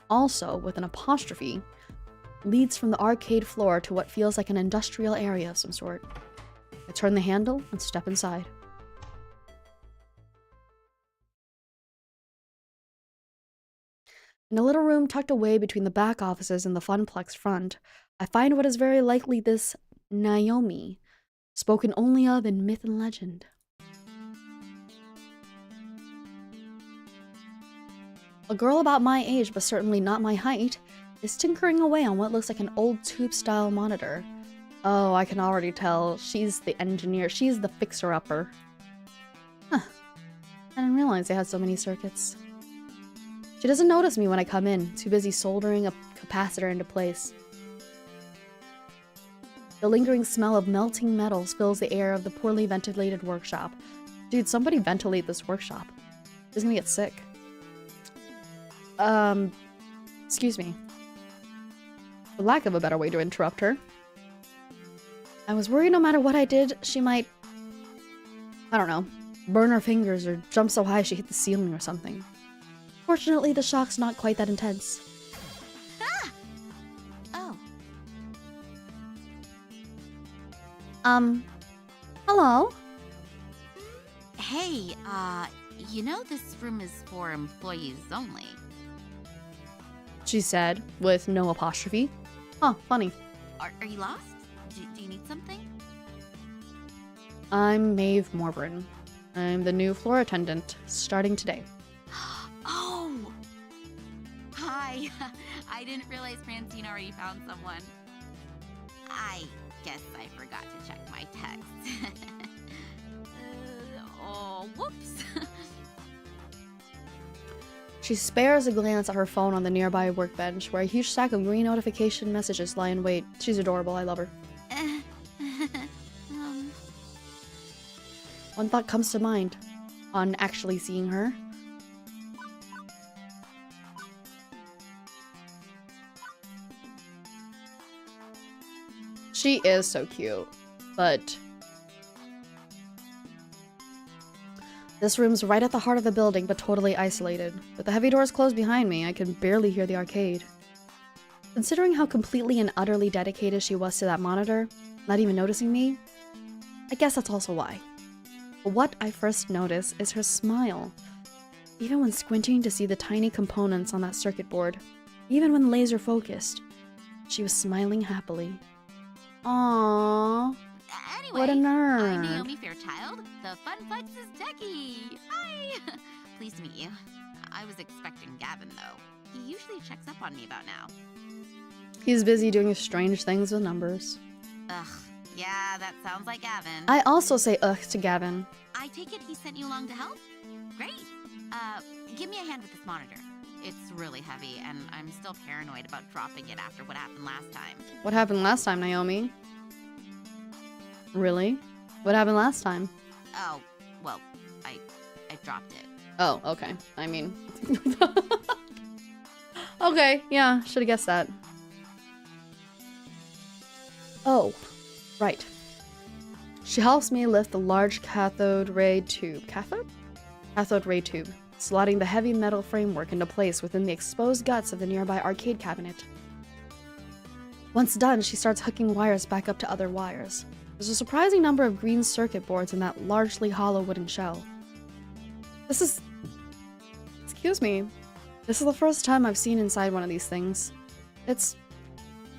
also with an apostrophe, leads from the arcade floor to what feels like an industrial area of some sort. I turn the handle and step inside. In a little room tucked away between the back offices and the funplex front, I find what is very likely this Naomi, spoken only of in myth and legend. A girl about my age, but certainly not my height, is tinkering away on what looks like an old tube-style monitor. Oh, I can already tell. She's the engineer. She's the fixer-upper. Huh. I didn't realize they had so many circuits. She doesn't notice me when I come in, too busy soldering a capacitor into place. The lingering smell of melting metals fills the air of the poorly ventilated workshop. Dude, somebody ventilate this workshop. She's gonna get sick. Excuse me. For lack of a better way to interrupt her. I was worried no matter what I did, she might, I don't know, burn her fingers or jump so high she hit the ceiling or something. Fortunately, the shock's not quite that intense. Ah! Oh. Hello? Hey, you know this room is for employees only. She said, with no apostrophe. Huh, funny. Are you lost? Do you need something? I'm Maeve Morveren. I'm the new floor attendant, starting today. Oh! Hi. I didn't realize Francine already found someone. I guess I forgot to check my text. Oh, whoops. She spares a glance at her phone on the nearby workbench, where a huge stack of green notification messages lie in wait. She's adorable, I love her. One thought comes to mind on actually seeing her. She is so cute, but this room's right at the heart of the building, but totally isolated. With the heavy doors closed behind me, I can barely hear the arcade. Considering how completely and utterly dedicated she was to that monitor, not even noticing me, I guess that's also why. But what I first notice is her smile. Even when squinting to see the tiny components on that circuit board, even when laser focused, she was smiling happily. Aww. Anyway, What a nerd. I'm Naomi Fairchild, the Funplex's techie. Hi! Pleased to meet you. I was expecting Gavin, though. He usually checks up on me about now. He's busy doing strange things with numbers. Ugh, yeah, that sounds like Gavin. I also say ugh to Gavin. I take it he sent you along to help? Great. Give me a hand with this monitor. It's really heavy, and I'm still paranoid about dropping it after what happened last time. What happened last time, Naomi? Really? What happened last time? Oh, well, I dropped it. Oh, okay. I mean... okay, yeah, should've guessed that. Oh, right. She helps me lift the large cathode ray tube. Cathode? Cathode ray tube, slotting the heavy metal framework into place within the exposed guts of the nearby arcade cabinet. Once done, she starts hooking wires back up to other wires. There's a surprising number of green circuit boards in that largely hollow wooden shell. This is... Excuse me. This is the first time I've seen inside one of these things. It's...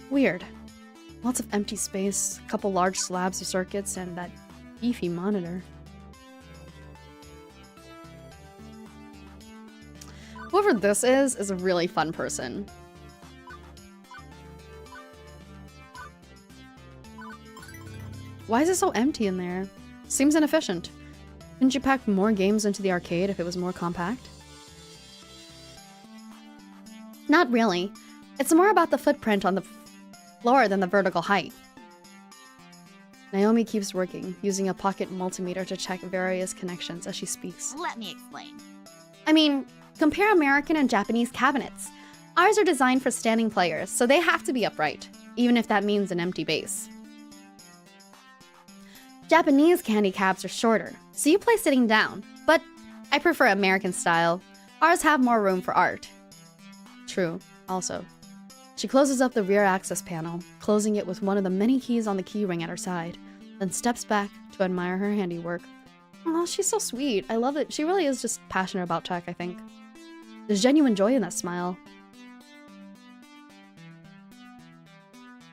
weird. Lots of empty space, a couple large slabs of circuits, and that beefy monitor. Whoever this is a really fun person. Why is it so empty in there? Seems inefficient. Couldn't you pack more games into the arcade if it was more compact? Not really. It's more about the footprint on the floor than the vertical height. Naomi keeps working, using a pocket multimeter to check various connections as she speaks. Let me explain. I mean, compare American and Japanese cabinets. Ours are designed for standing players, so they have to be upright, even if that means an empty base. Japanese candy cabs are shorter, so you play sitting down, but I prefer American style. Ours have more room for art. True, also. She closes up the rear access panel, closing it with one of the many keys on the keyring at her side, then steps back to admire her handiwork. Oh, she's so sweet. I love it. She really is just passionate about tech, I think. There's genuine joy in that smile.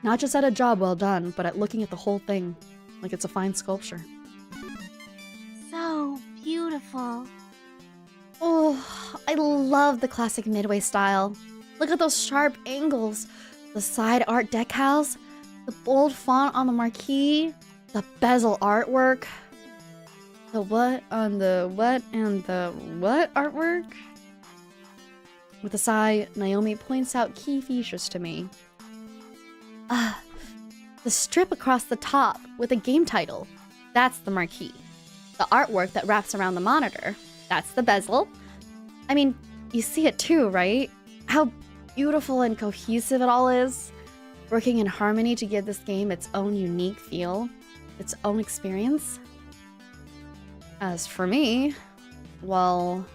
Not just at a job well done, but at looking at the whole thing, like it's a fine sculpture. So beautiful. Oh, I love the classic Midway style. Look at those sharp angles, the side art decals, The bold font on the marquee. The bezel artwork. The what on the what and the what artwork? With a sigh, Naomi points out key features to me. The strip across the top with a game title. That's the marquee. The artwork that wraps around the monitor. That's the bezel. I mean, you see it too, right? How beautiful and cohesive it all is. Working in harmony to give this game its own unique feel, its own experience. As for me, well...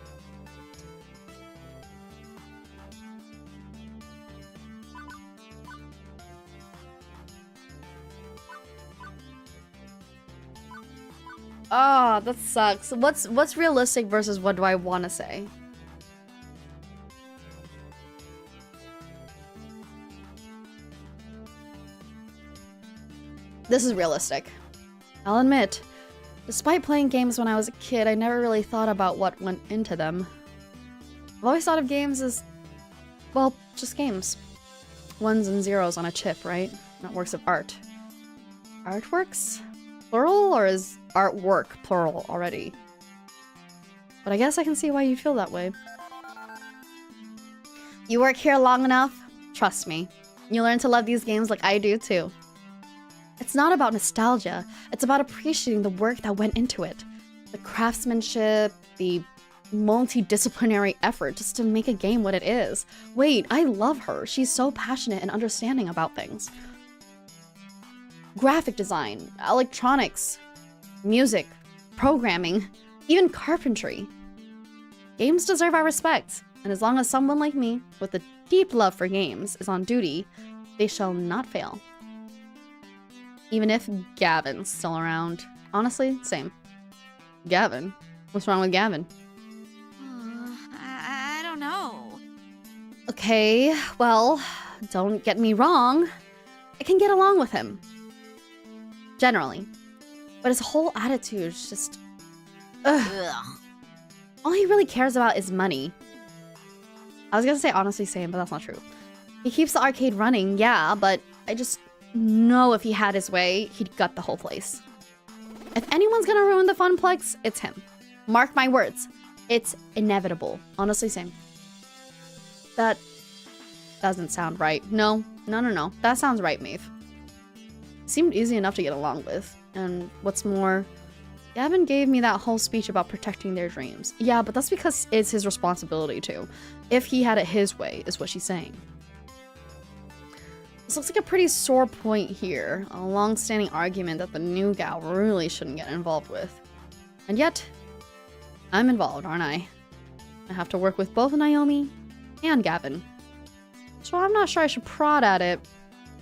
Ah, that sucks. What's realistic versus what do I want to say? This is realistic. I'll admit, despite playing games when I was a kid, I never really thought about what went into them. I've always thought of games as, well, just games. Ones and zeros on a chip, right? Not works of art. Artworks? Plural, or is artwork plural already? But I guess I can see why you feel that way. You work here long enough, trust me. You learn to love these games like I do too. It's not about nostalgia, it's about appreciating the work that went into it. The craftsmanship, the multidisciplinary effort just to make a game what it is. Wait, I love her. She's so passionate and understanding about things. Graphic design, electronics, music, programming, even carpentry. Games deserve our respect, and as long as someone like me, with a deep love for games, is on duty, they shall not fail. Even if Gavin's still around. Honestly, same. Gavin? What's wrong with Gavin? I don't know. Okay, well, don't get me wrong. I can get along with him. Generally. But his whole attitude is just... Ugh. Ugh. All he really cares about is money. I was gonna say honestly same, but that's not true. He keeps the arcade running, yeah, but I just know if he had his way, he'd gut the whole place. If anyone's gonna ruin the Funplex, it's him. Mark my words. It's inevitable. Honestly same. That doesn't sound right. No. That sounds right, Maeve. Seemed easy enough to get along with. And what's more, Gavin gave me that whole speech about protecting their dreams. Yeah, but that's because it's his responsibility too. If he had it his way, is what she's saying. This looks like a pretty sore point here. A long-standing argument that the new gal really shouldn't get involved with. And yet, I'm involved, aren't I? I have to work with both Naomi and Gavin. So I'm not sure I should prod at it,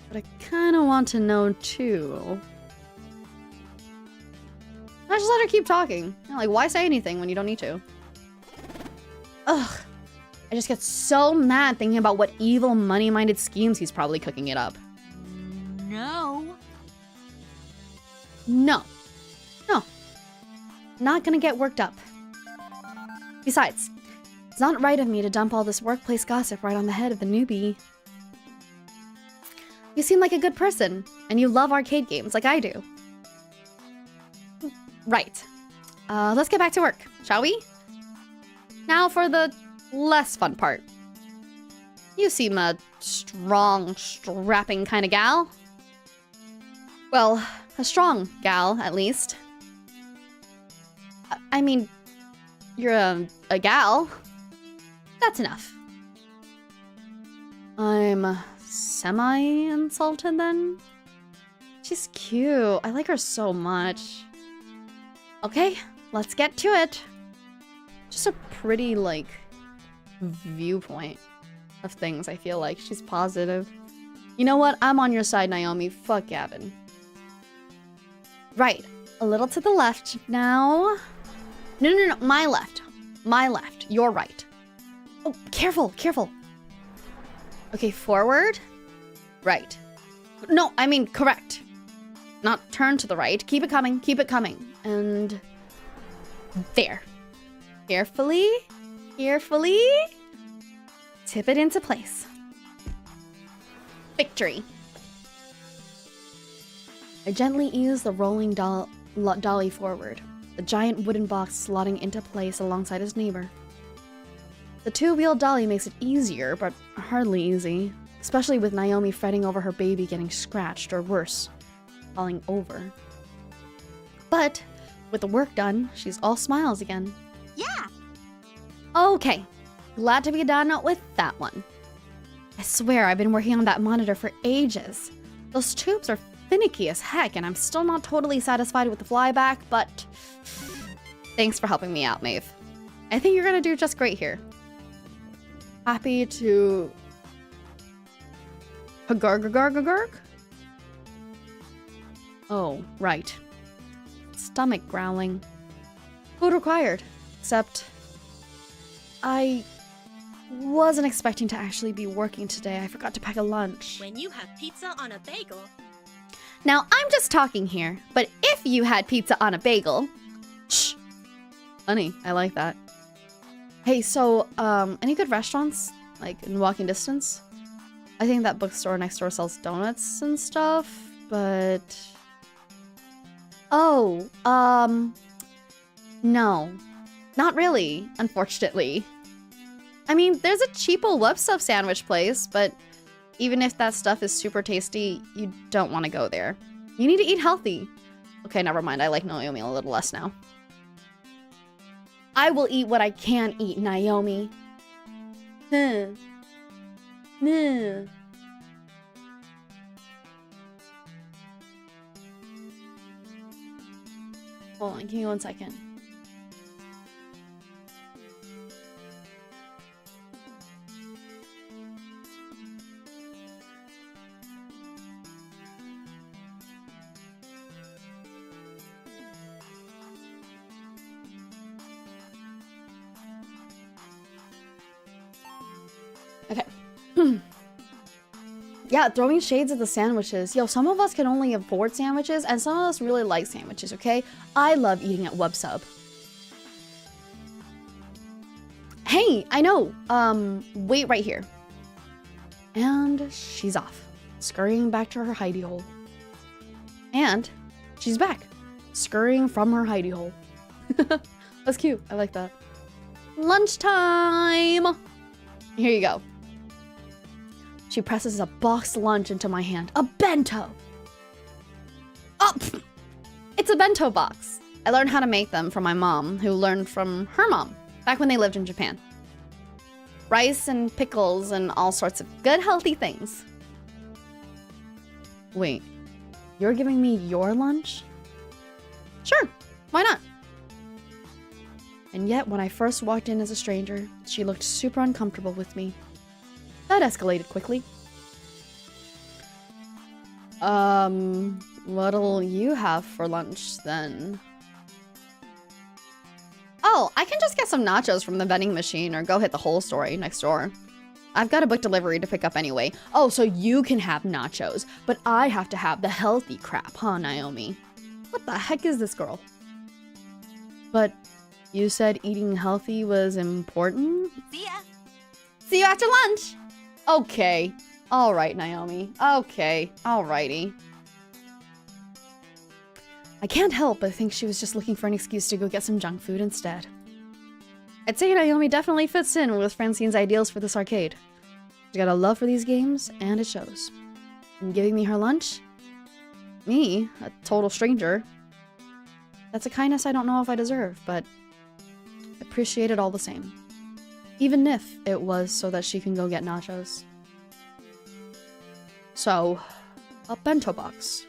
but I kind of want to know too. I just let her keep talking. You know, like, why say anything when you don't need to? Ugh. I just get so mad thinking about what evil, money-minded schemes he's probably cooking it up. No. No. Not gonna get worked up. Besides, it's not right of me to dump all this workplace gossip right on the head of the newbie. You seem like a good person, and you love arcade games like I do. Right. Let's get back to work, shall we? Now for the less fun part. You seem a strong, strapping kind of gal. Well, a strong gal, at least. I mean, you're a gal. That's enough. I'm semi-insulted then? She's cute. I like her so much. Okay, let's get to it. Just a pretty, like, viewpoint of things, I feel like. She's positive. You know what? I'm on your side, Naomi. Fuck Gavin. Right. A little to the left now. No. My left. My left. Your right. Oh, careful. Okay, forward. Right. No, I mean correct. Not turn to the right. Keep it coming. And there. Carefully. Tip it into place. Victory. I gently ease the rolling dolly forward, the giant wooden box slotting into place alongside his neighbor. The two-wheel dolly makes it easier, but hardly easy, especially with Naomi fretting over her baby getting scratched or worse, falling over. But with the work done, she's all smiles again. Yeah. Okay, glad to be done with that one. I swear I've been working on that monitor for ages. Those tubes are finicky as heck, and I'm still not totally satisfied with the flyback, but thanks for helping me out, Maeve. I think you're gonna do just great here. Happy to... Hagargagargagarg? Oh, right. Stomach growling. Food required, except I wasn't expecting to actually be working today. I forgot to pack a lunch. When you have pizza on a bagel. Now, I'm just talking here, but if you had pizza on a bagel... Shh. Funny, I like that. Hey, so, any good restaurants? Like, in walking distance? I think that bookstore next door sells donuts and stuff, but... Oh, no. Not really, unfortunately. I mean, there's a cheapo web stuff sandwich place, but even if that stuff is super tasty, you don't want to go there. You need to eat healthy. Okay, never mind. I like Naomi a little less now. I will eat what I can eat, Naomi. Huh. Nah. Hold on, give me 1 second. Okay. Yeah, throwing shades at the sandwiches. Yo, some of us can only afford sandwiches, and some of us really like sandwiches, okay? I love eating at Websub. Hey, I know. Wait right here. And she's off, scurrying back to her hidey hole. And she's back, scurrying from her hidey hole. That's cute. I like that. Lunchtime! Here you go. She presses a boxed lunch into my hand. A bento! Oh, it's a bento box. I learned how to make them from my mom, who learned from her mom, back when they lived in Japan. Rice and pickles and all sorts of good, healthy things. Wait, you're giving me your lunch? Sure, why not? And yet, when I first walked in as a stranger, she looked super uncomfortable with me. That escalated quickly. What'll you have for lunch then? Oh, I can just get some nachos from the vending machine or go hit the whole story next door. I've got a book delivery to pick up anyway. Oh, so you can have nachos, but I have to have the healthy crap, huh, Naomi? What the heck is this girl? But you said eating healthy was important? See ya. See you after lunch! Okay. All right, Naomi. Okay. Alrighty. I can't help but think she was just looking for an excuse to go get some junk food instead. I'd say Naomi definitely fits in with Francine's ideals for this arcade. She's got a love for these games, and it shows. And giving me her lunch? Me, a total stranger. That's a kindness I don't know if I deserve, but I appreciate it all the same. Even if it was so that she can go get nachos. So, a bento box.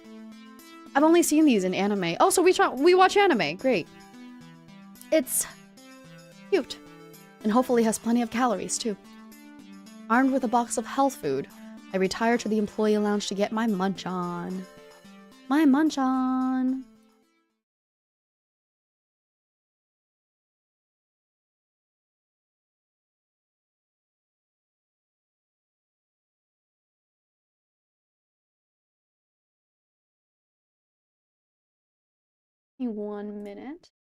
I've only seen these in anime. Oh, so we watch anime. Great. It's cute. And hopefully has plenty of calories, too. Armed with a box of health food, I retire to the employee lounge to get my munch on. My munch on. Give me 1 minute.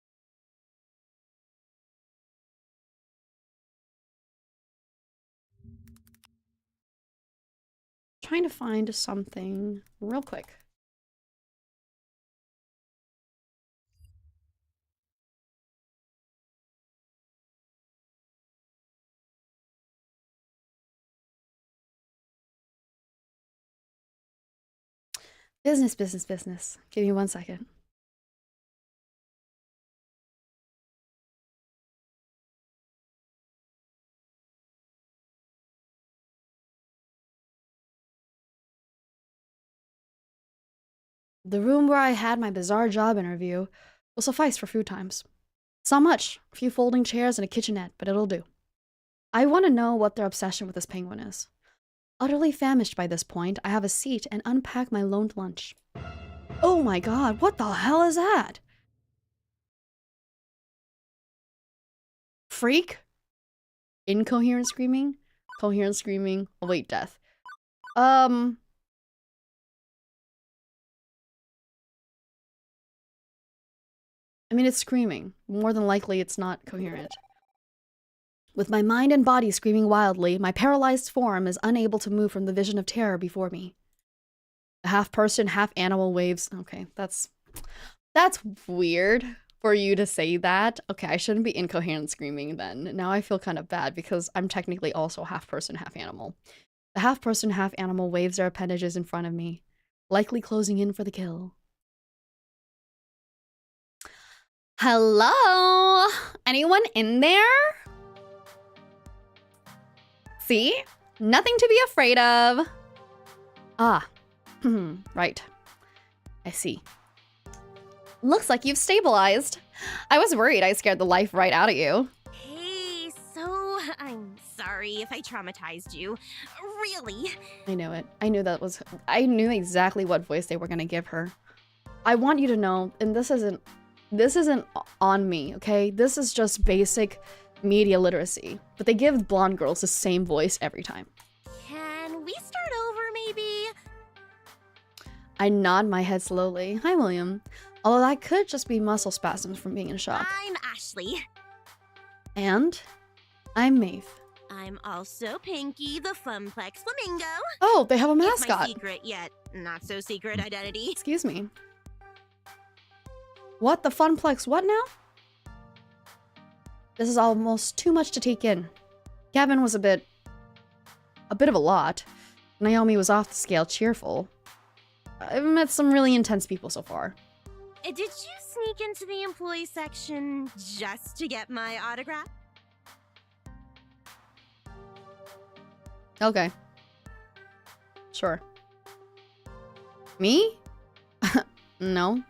Trying to find something real quick. Business, business, business. Give me 1 second. The room where I had my bizarre job interview will suffice for food times. It's not much, a few folding chairs and a kitchenette, but it'll do. I want to know what their obsession with this penguin is. Utterly famished by this point, I have a seat and unpack my loaned lunch. Oh my god, what the hell is that? Freak? Incoherent screaming? Coherent screaming? Await death. I mean, it's screaming. More than likely, it's not coherent. With my mind and body screaming wildly, my paralyzed form is unable to move from the vision of terror before me. A half-person, half-animal waves. Okay, that's weird for you to say that. Okay, I shouldn't be incoherent screaming then. Now I feel kind of bad because I'm technically also half-person, half-animal. The half-person, half-animal waves their appendages in front of me, likely closing in for the kill. Hello? Anyone in there? See? Nothing to be afraid of. Ah. Right. I see. Looks like you've stabilized. I was worried I scared the life right out of you. Hey, so I'm sorry if I traumatized you. Really. I knew it. I knew exactly what voice they were gonna give her. I want you to know, and this isn't on me, okay? This is just basic media literacy. But they give blonde girls the same voice every time. Can we start over, maybe? I nod my head slowly. Hi, William. Although that could just be muscle spasms from being in shock. I'm Ashley. And I'm Maeve. I'm also Pinky, the Funplex Flamingo. Oh, they have a It's my mascot. secret yet not so secret identity. Excuse me. What? The Funplex what now? This is almost too much to take in. Gavin was a bit of a lot. Naomi was off the scale cheerful. I've met some really intense people so far. Did you sneak into the employee section just to get my autograph? Okay. Sure. Me? No.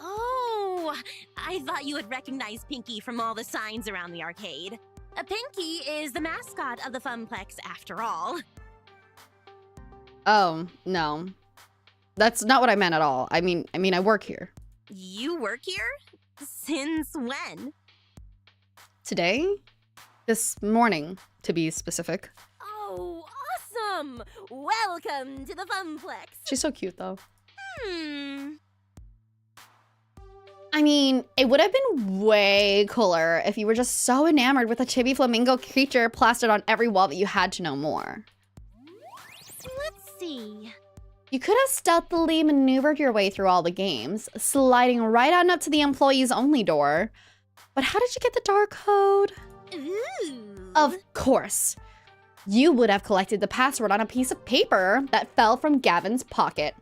Oh, I thought you would recognize Pinky from all the signs around the arcade. Pinky is the mascot of the Funplex after all. Oh, no. That's not what I meant at all. I mean, I work here. You work here? Since when? Today? This morning, to be specific. Oh, awesome! Welcome to the Funplex. She's so cute, though. I mean, it would have been way cooler if you were just so enamored with a chibi flamingo creature plastered on every wall that you had to know more. Let's see. You could have stealthily maneuvered your way through all the games, sliding right on up to the employees only door. But how did you get the dark code? Ooh. Of course. You would have collected the password on a piece of paper that fell from Gavin's pocket.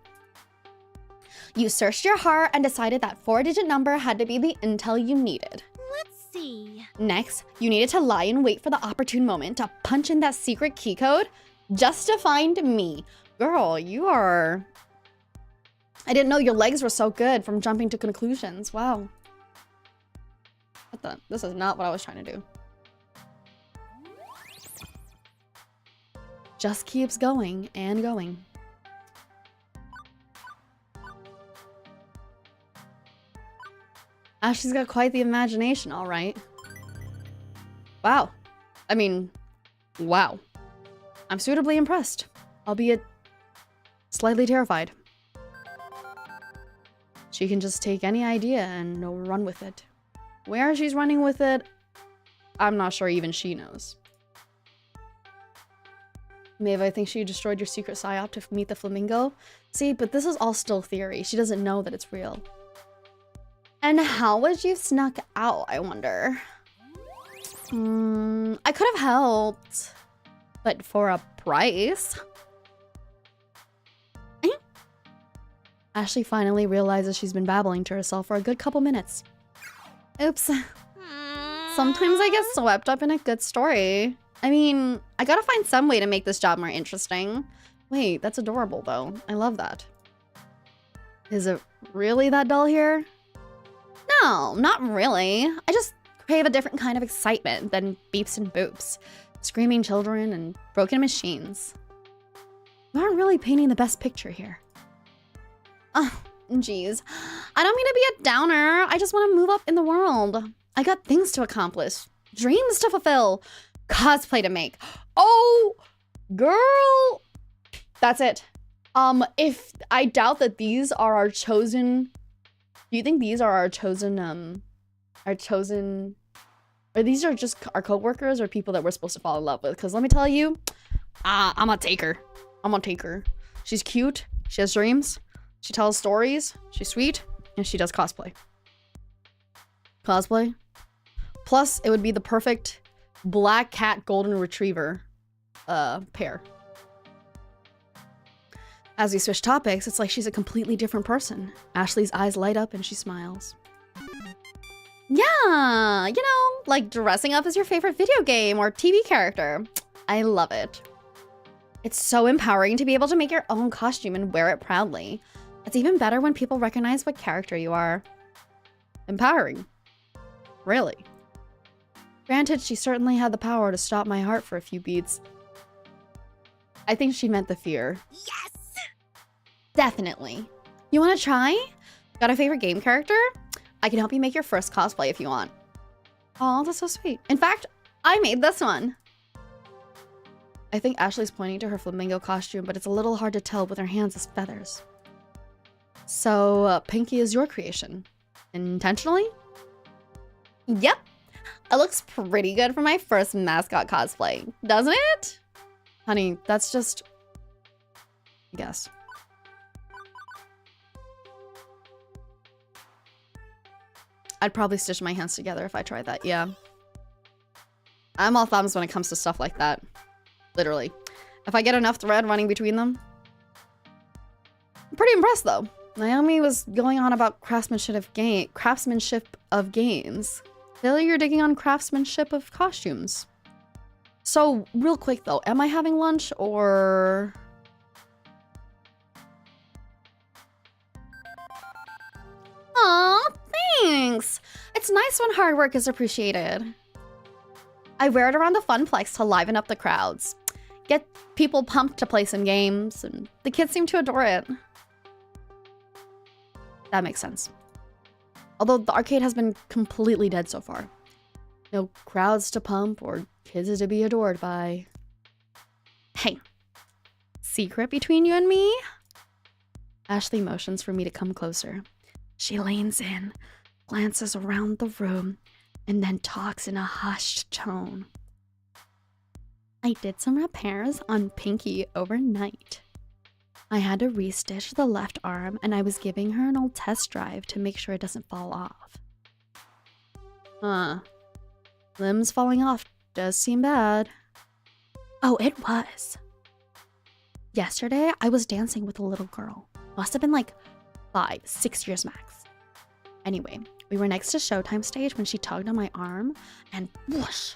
You searched your heart and decided that 4-digit number had to be the intel you needed. Let's see. Next, you needed to lie and wait for the opportune moment to punch in that secret key code just to find me. Girl, you are... I didn't know your legs were so good from jumping to conclusions. Wow. What the? This is not what I was trying to do. Just keeps going and going. Ashley's got quite the imagination, all right. Wow. I mean, wow. I'm suitably impressed, albeit slightly terrified. She can just take any idea and run with it. Where she's running with it, I'm not sure even she knows. Maeve, I think she destroyed your secret psyop to meet the flamingo. See, but this is all still theory. She doesn't know that it's real. And how would you snuck out, I wonder? I could have helped, but for a price. Ashley finally realizes she's been babbling to herself for a good couple minutes. Oops. Sometimes I get swept up in a good story. I mean, I gotta find some way to make this job more interesting. Wait, that's adorable though. I love that. Is it really that dull here? No, not really. I just crave a different kind of excitement than beeps and boops, screaming children and broken machines. You aren't really painting the best picture here. Oh, geez. I don't mean to be a downer. I just want to move up in the world. I got things to accomplish, dreams to fulfill, cosplay to make. Oh, girl. That's it. If I doubt that these are our chosen, do you think these are our chosen, or these are just our coworkers or people that we're supposed to fall in love with? Because let me tell you, I'm gonna take her. I'm gonna take her. She's cute. She has dreams. She tells stories. She's sweet. And she does cosplay. Cosplay. Plus, it would be the perfect black cat golden retriever pair. As we switch topics, it's like she's a completely different person. Ashley's eyes light up and she smiles. Yeah, you know, like dressing up as your favorite video game or TV character. I love it. It's so empowering to be able to make your own costume and wear it proudly. It's even better when people recognize what character you are. Empowering. Really. Granted, she certainly had the power to stop my heart for a few beats. I think she meant the fear. Yes! Definitely. You want to try? Got a favorite game character? I can help you make your first cosplay if you want. Oh, that's so sweet. In fact, I made this one. I think Ashley's pointing to her flamingo costume, but it's a little hard to tell with her hands as feathers. So, Pinky is your creation. Intentionally? Yep. It looks pretty good for my first mascot cosplay, doesn't it? Honey, that's just... I guess. I'd probably stitch my hands together if I tried that, yeah. I'm all thumbs when it comes to stuff like that. Literally. If I get enough thread running between them. I'm pretty impressed, though. Naomi was going on about craftsmanship of games. Clearly you're digging on craftsmanship of costumes. So, real quick, though. Am I having lunch, or... Aw, thanks! It's nice when hard work is appreciated. I wear it around the Funplex to liven up the crowds. Get people pumped to play some games, and the kids seem to adore it. That makes sense. Although the arcade has been completely dead so far. No crowds to pump or kids to be adored by. Hey, secret between you and me? Ashley motions for me to come closer. She leans in, glances around the room, and then talks in a hushed tone. I did some repairs on Pinky overnight. I had to restitch the left arm, and I was giving her an old test drive to make sure it doesn't fall off. Limbs falling off does seem bad. Oh, it was. Yesterday, I was dancing with a little girl. Must have been like 5, 6 years max. Anyway, we were next to Showtime stage when she tugged on my arm, and whoosh!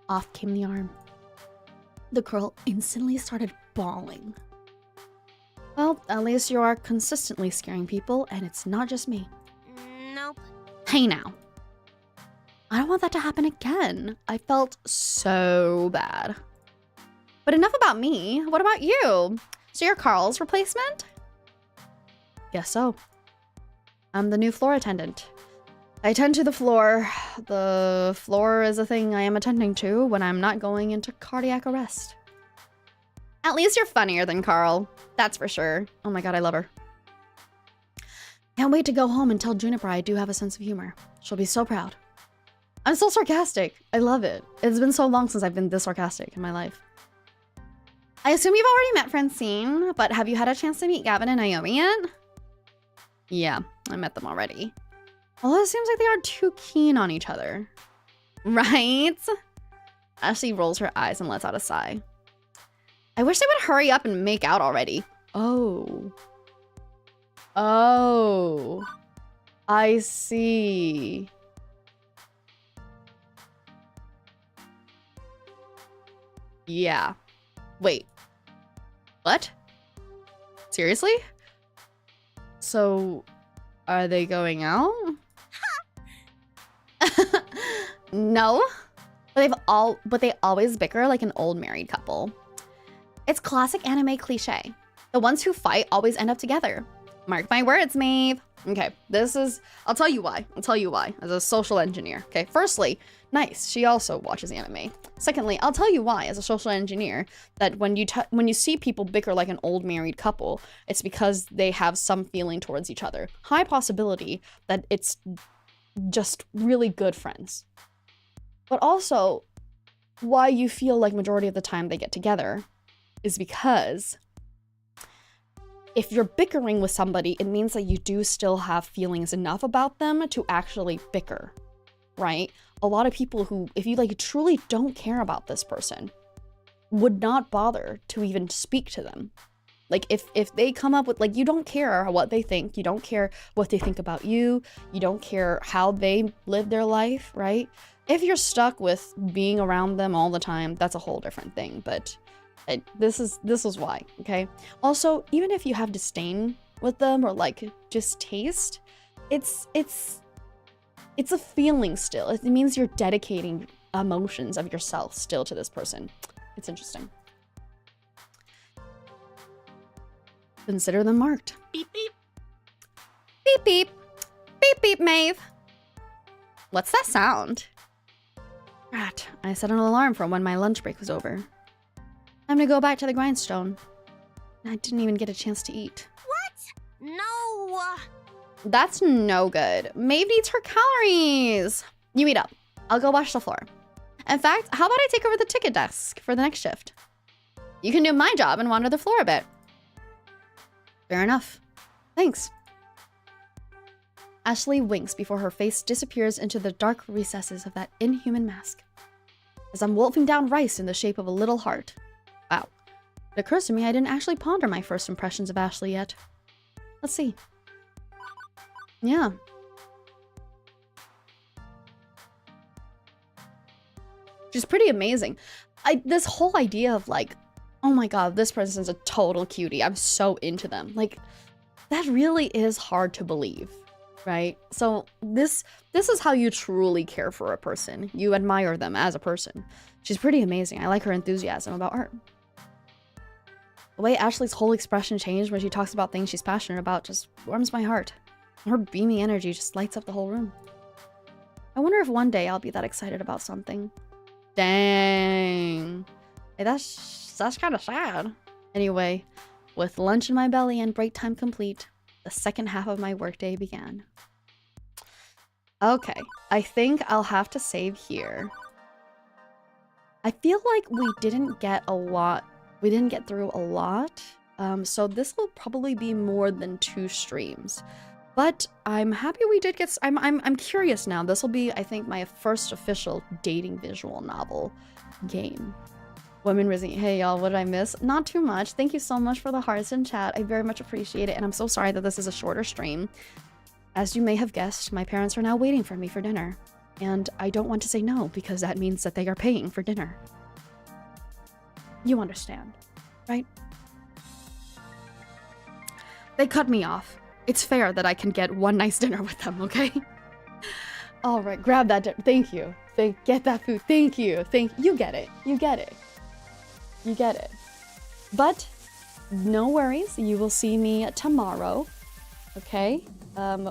Off came the arm. The girl instantly started bawling. Well, at least you are consistently scaring people, and it's not just me. Nope. Hey now. I don't want that to happen again. I felt so bad. But enough about me. What about you? So you're Carl's replacement? Guess so. I'm the new floor attendant. I attend to the floor. The floor is a thing I am attending to when I'm not going into cardiac arrest. At least you're funnier than Carl. That's for sure. Oh my god, I love her. Can't wait to go home and tell Juniper I do have a sense of humor. She'll be so proud. I'm so sarcastic. I love it. It's been so long since I've been this sarcastic in my life. I assume you've already met Francine, but have you had a chance to meet Gavin and Naomi yet? Yeah, I met them already. Although it seems like they aren't too keen on each other. Right? Ashley rolls her eyes and lets out a sigh. I wish they would hurry up and make out already. Oh. Oh, I see. Yeah. Wait. What? Seriously? So, are they going out? No. But they always bicker like an old married couple. It's classic anime cliche. The ones who fight always end up together. Mark my words, Maeve. Okay, I'll tell you why. As a social engineer. Okay, firstly, nice. She also watches anime. Secondly, I'll tell you why as a social engineer that when you see people bicker like an old married couple, it's because they have some feeling towards each other. High possibility that it's just really good friends. But also, why you feel like majority of the time they get together is because if you're bickering with somebody, it means that you do still have feelings enough about them to actually bicker, right? A lot of people who, if you like truly don't care about this person, would not bother to even speak to them. Like if they come up with, like, you don't care what they think, you don't care what they think about you, you don't care how they live their life, right? If you're stuck with being around them all the time, that's a whole different thing, but this is why, okay? Also, even if you have disdain with them or like distaste, it's a feeling still. It means you're dedicating emotions of yourself still to this person. It's interesting. Consider them marked. Beep beep. Beep beep. Beep beep, Maeve. What's that sound? Rat. I set an alarm for when my lunch break was over. Time to go back to the grindstone. I didn't even get a chance to eat. What? No. That's no good. Maeve needs her calories. You eat up. I'll go wash the floor. In fact, how about I take over the ticket desk for the next shift? You can do my job and wander the floor a bit. Fair enough. Thanks. Ashley winks before her face disappears into the dark recesses of that inhuman mask. As I'm wolfing down rice in the shape of a little heart. Wow. It occurs to me I didn't actually ponder my first impressions of Ashley yet. Let's see. Yeah. She's pretty amazing. This whole idea of like, oh my god, this person's a total cutie. I'm so into them. Like, that really is hard to believe, right? So this is how you truly care for a person. You admire them as a person. She's pretty amazing. I like her enthusiasm about art. The way Ashley's whole expression changed when she talks about things she's passionate about just warms my heart. Her beamy energy just lights up the whole room. I wonder if one day I'll be that excited about something. Dang. Hey, that's kind of sad. Anyway, with lunch in my belly and break time complete, the second half of my workday began. Okay, I think I'll have to save here. I feel like we didn't get through a lot. So this will probably be more than 2 streams. But I'm happy we did get... I'm curious now. This will be, I think, my first official dating visual novel game. Women Rising. Hey, y'all, what did I miss? Not too much. Thank you so much for the hearts in chat. I very much appreciate it. And I'm so sorry that this is a shorter stream. As you may have guessed, my parents are now waiting for me for dinner. And I don't want to say no, because that means that they are paying for dinner. You understand, right? They cut me off. It's fair that I can get one nice dinner with them, okay? All right, grab that. Thank you. Get that food. Thank you. You get it. You get it. You get it. But no worries. You will see me tomorrow. Okay?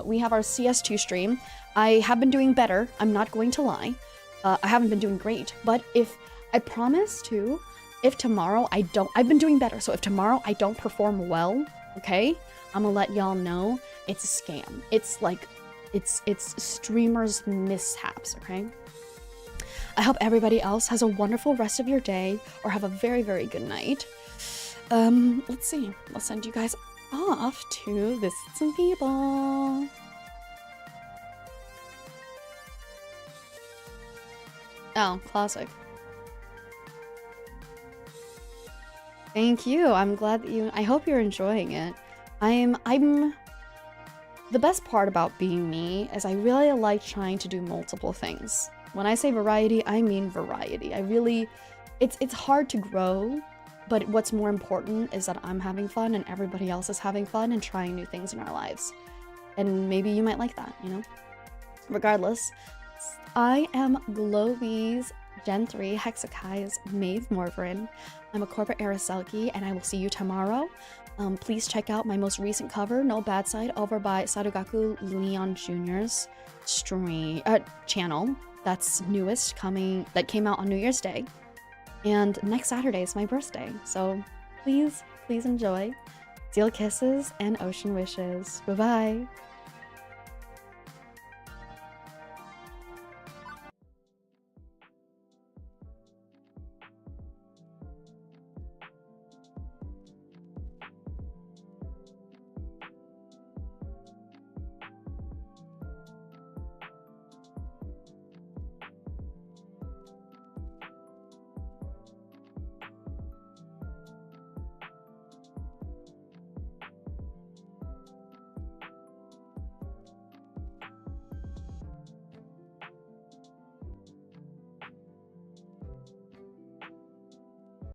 We have our CS2 stream. I have been doing better. I'm not going to lie. I haven't been doing great. But if tomorrow I've been doing better. So if tomorrow I don't perform well, okay? I'm gonna let y'all know it's a scam. It's like, it's streamers' mishaps, okay? I hope everybody else has a wonderful rest of your day, or have a very, very good night. Let's see. I'll send you guys off to visit some people. Oh, classic. Thank you. I'm glad that I hope you're enjoying it. I'm The best part about being me is I really like trying to do multiple things. When I say variety, I mean variety. It's hard to grow, but what's more important is that I'm having fun and everybody else is having fun and trying new things in our lives. And maybe you might like that, you know? Regardless, I am Globie's Gen 3 Hexokai's Maeve Morveren. I'm a corporate heiress Selkie, and I will see you tomorrow. Please check out my most recent cover, No Bad Side, over by Sarugaku Leon Jr.'s channel. That's newest, that came out on New Year's Day. And next Saturday is my birthday, so please enjoy. Steel kisses and ocean wishes. Bye-bye.